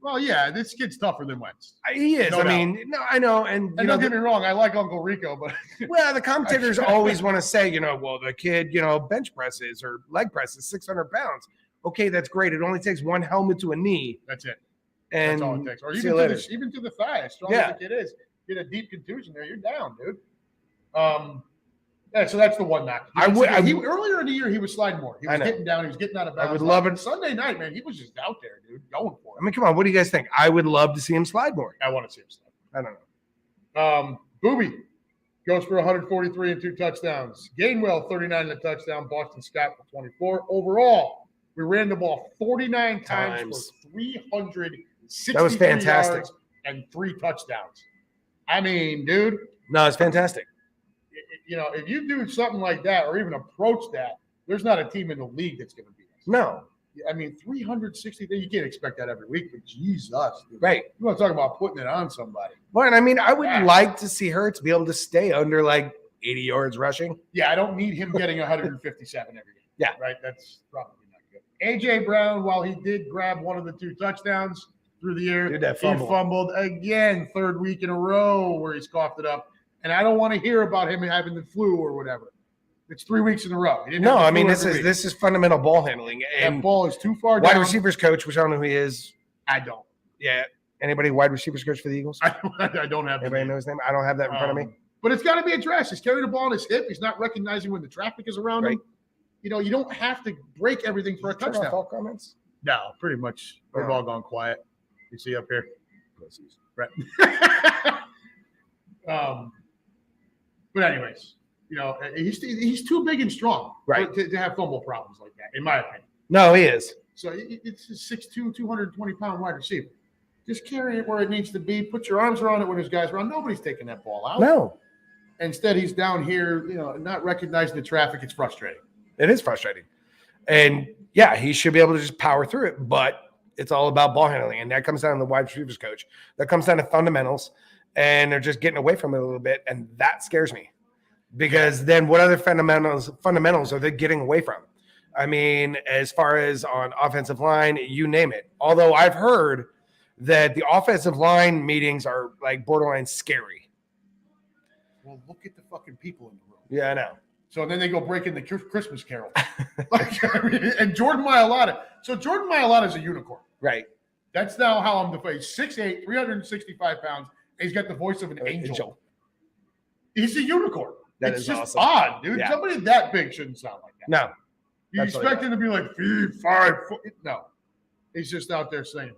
Well, yeah, this kid's tougher than Wentz.
He is.
No doubt.
I know. And
don't get me wrong, I like Uncle Rico, but
well, the commentators always want to say, well, the kid, bench presses or leg presses 600 pounds. Okay, that's great. It only takes one helmet to a knee.
That's it.
And
that's all it takes. Or even to the thigh, as strong as the kid is. Get a deep contusion there, you're down, dude. Yeah, so that's the one knock. Earlier in the year, he was sliding more. He was getting down. He was getting out of bounds.
I would love it.
Sunday night, man, he was just out there, dude, going for it.
I mean, come on. What do you guys think? I would love to see him slide more.
I want to see him slide.
I don't
know. Booby goes for 143 and 2 touchdowns. Gainwell, 39 and a touchdown. Boston Scott for 24. Overall, we ran the ball 49 times for 363
that was fantastic.
Yards and 3 touchdowns. I mean, dude.
No, it's fantastic.
If you do something like that or even approach that, there's not a team in the league that's going to beat us.
No.
I mean, 360, you can't expect that every week, but Jesus. Dude.
Right.
You want to talk about putting it on somebody.
Well, and I mean, I would like to see Hurts be able to stay under like 80 yards rushing.
Yeah, I don't need him getting 157 every game.
Yeah.
Right? That's probably not good. A.J. Brown, while he did grab one of the 2 touchdowns through the air, he fumbled again, 3rd week in a row where he's coughed it up. And I don't want to hear about him having the flu or whatever. It's 3 weeks in a row.
No, I mean, this is fundamental ball handling. And
that ball is too far down.
Wide receivers coach, which I don't know who he is.
I don't.
Yeah. Anybody wide receivers coach for the Eagles?
I don't have.
Anybody know his name? I don't have that in front of me.
But it's got to be addressed. He's carrying the ball on his hip. He's not recognizing when the traffic is around him. You don't have to break everything for a touchdown.
All comments?
No, pretty much. They've all gone quiet. You see up here? Right. But anyways, he's too big and strong to have fumble problems like that, in my opinion.
No, he is.
So it's a 6'2", 220-pound wide receiver. Just carry it where it needs to be. Put your arms around it when there's guys around. Nobody's taking that ball out.
No.
Instead, he's down here, not recognizing the traffic. It's frustrating.
It is frustrating. And, yeah, he should be able to just power through it, but it's all about ball handling, and that comes down to the wide receivers coach. That comes down to fundamentals. And they're just getting away from it a little bit, and that scares me because then what other fundamentals are they getting away from? I mean, as far as on offensive line, you name it. Although I've heard that the offensive line meetings are like borderline scary.
Well, look at the fucking people in the room.
Yeah, I know.
So then they go break in the Christmas Carol. And Jordan Mailata. So Jordan Mailata is a unicorn.
Right.
That's now how I'm defined. He's 6'8", 365 pounds. And he's got the voice of an angel. He's a unicorn. It's just
awesome.
Odd, dude.
Yeah.
Somebody that big shouldn't sound like that.
No.
You expect him to be like 5 foot. No. He's just out there singing.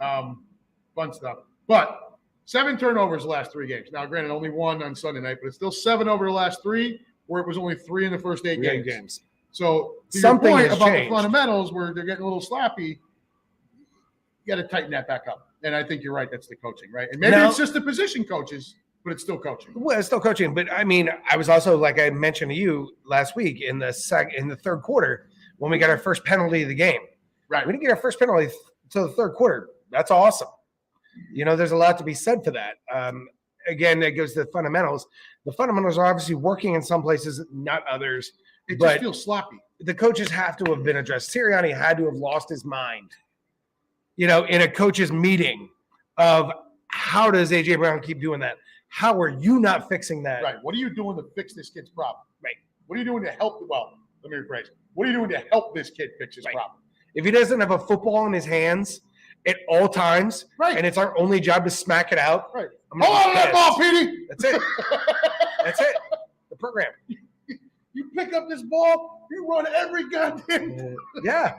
Fun stuff. But 7 turnovers the last 3 games. Now, granted, only 1 on Sunday night, but it's still 7 over the last 3, where it was only 3 in the first 8 games. So to
something
your point
has
about
changed.
The fundamentals where they're getting a little sloppy, you got to tighten that back up. And I think you're right. That's the coaching, right? And maybe it's just the position coaches, but it's still coaching.
Well, it's still coaching. But I mean, I was also, like I mentioned to you last week, in the third quarter when we got our first penalty of the game.
Right.
We didn't get our first penalty until the third quarter. That's awesome. You know, there's a lot to be said for that. Again, it goes to the fundamentals. The fundamentals are obviously working in some places, not others.
It
but
just feels sloppy.
The coaches have to have been addressed. Sirianni had to have lost his mind, you know, in a coaches meeting of how does A.J. Brown keep doing that? How are you not fixing that?
Right. What are you doing to fix this kid's problem?
Right.
What are you doing to help? Well, let me rephrase. What are you doing to help this kid fix his problem?
If he doesn't have a football in his hands at all times, and it's our only job to smack it out.
Right. Hold on to that ball, Petey.
That's it. That's it. The program.
You pick up this ball, you run every goddamn.
Yeah.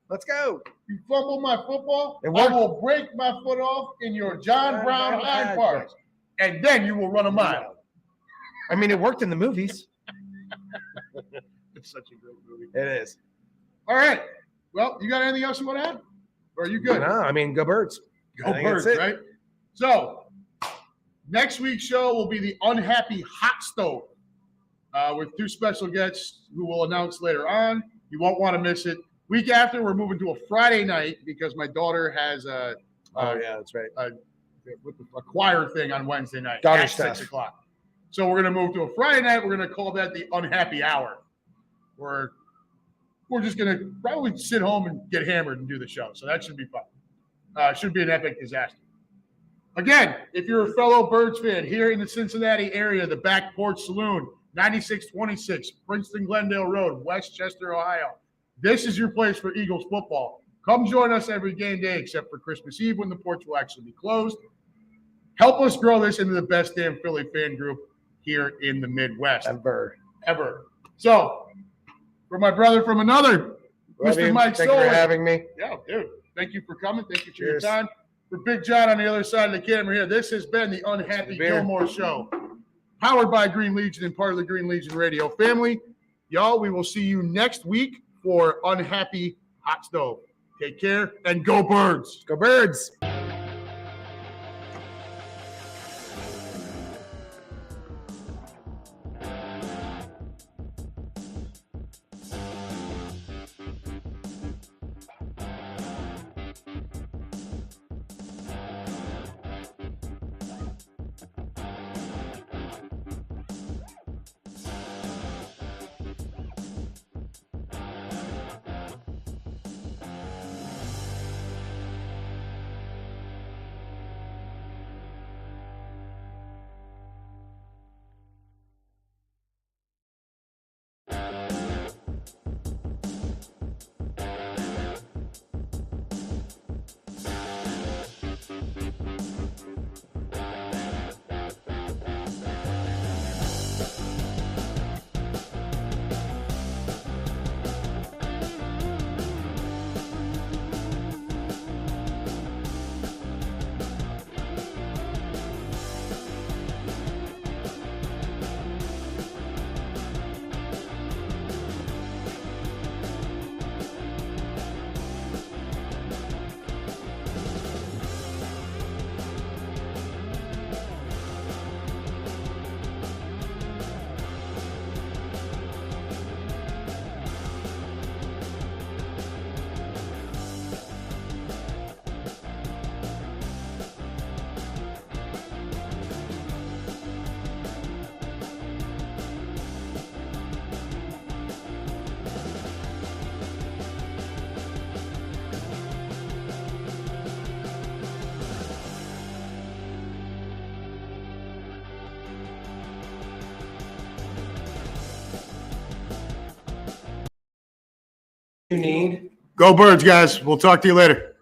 Let's go.
You fumble my football, I
worked.
will break my foot off in your John Brown high parts, and then you will run a mile.
I mean, it worked in the movies.
It's such a great movie.
It is.
All right. Well, you got anything else you want to add? Or are you good?
No, I mean, go Birds.
Go Birds, right? So, next week's show will be the Unhappy Hot Stove with 2 special guests who will announce later on. You won't want to miss it. Week after, we're moving to a Friday night because my daughter has a
that's right.
a choir thing on Wednesday night
Daughter
at
stuff.
6 o'clock. So we're going to move to a Friday night. We're going to call that the Unhappy Hour. We're just going to probably sit home and get hammered and do the show. So that should be fun. Should be an epic disaster. Again, if you're a fellow Birds fan here in the Cincinnati area, the Back Porch Saloon, 9626 Princeton Glendale Road, Westchester, Ohio. This is your place for Eagles football. Come join us every game day except for Christmas Eve when the porch will actually be closed. Help us grow this into the best damn Philly fan group here in the Midwest.
Ever.
So, for my brother from another, Mr. Mike
Thank you
Solon.
for having me.
Yeah, dude. Thank you for coming. Thank you for your time. For Big John on the other side of the camera here, this has been the Unhappy Gilmore Show. Powered by Green Legion and part of the Green Legion Radio family. Y'all, we will see you next week for Unhappy Hot Stove. Take care and go Birds.
Go Birds. need.
Go Birds, guys. We'll talk to you later.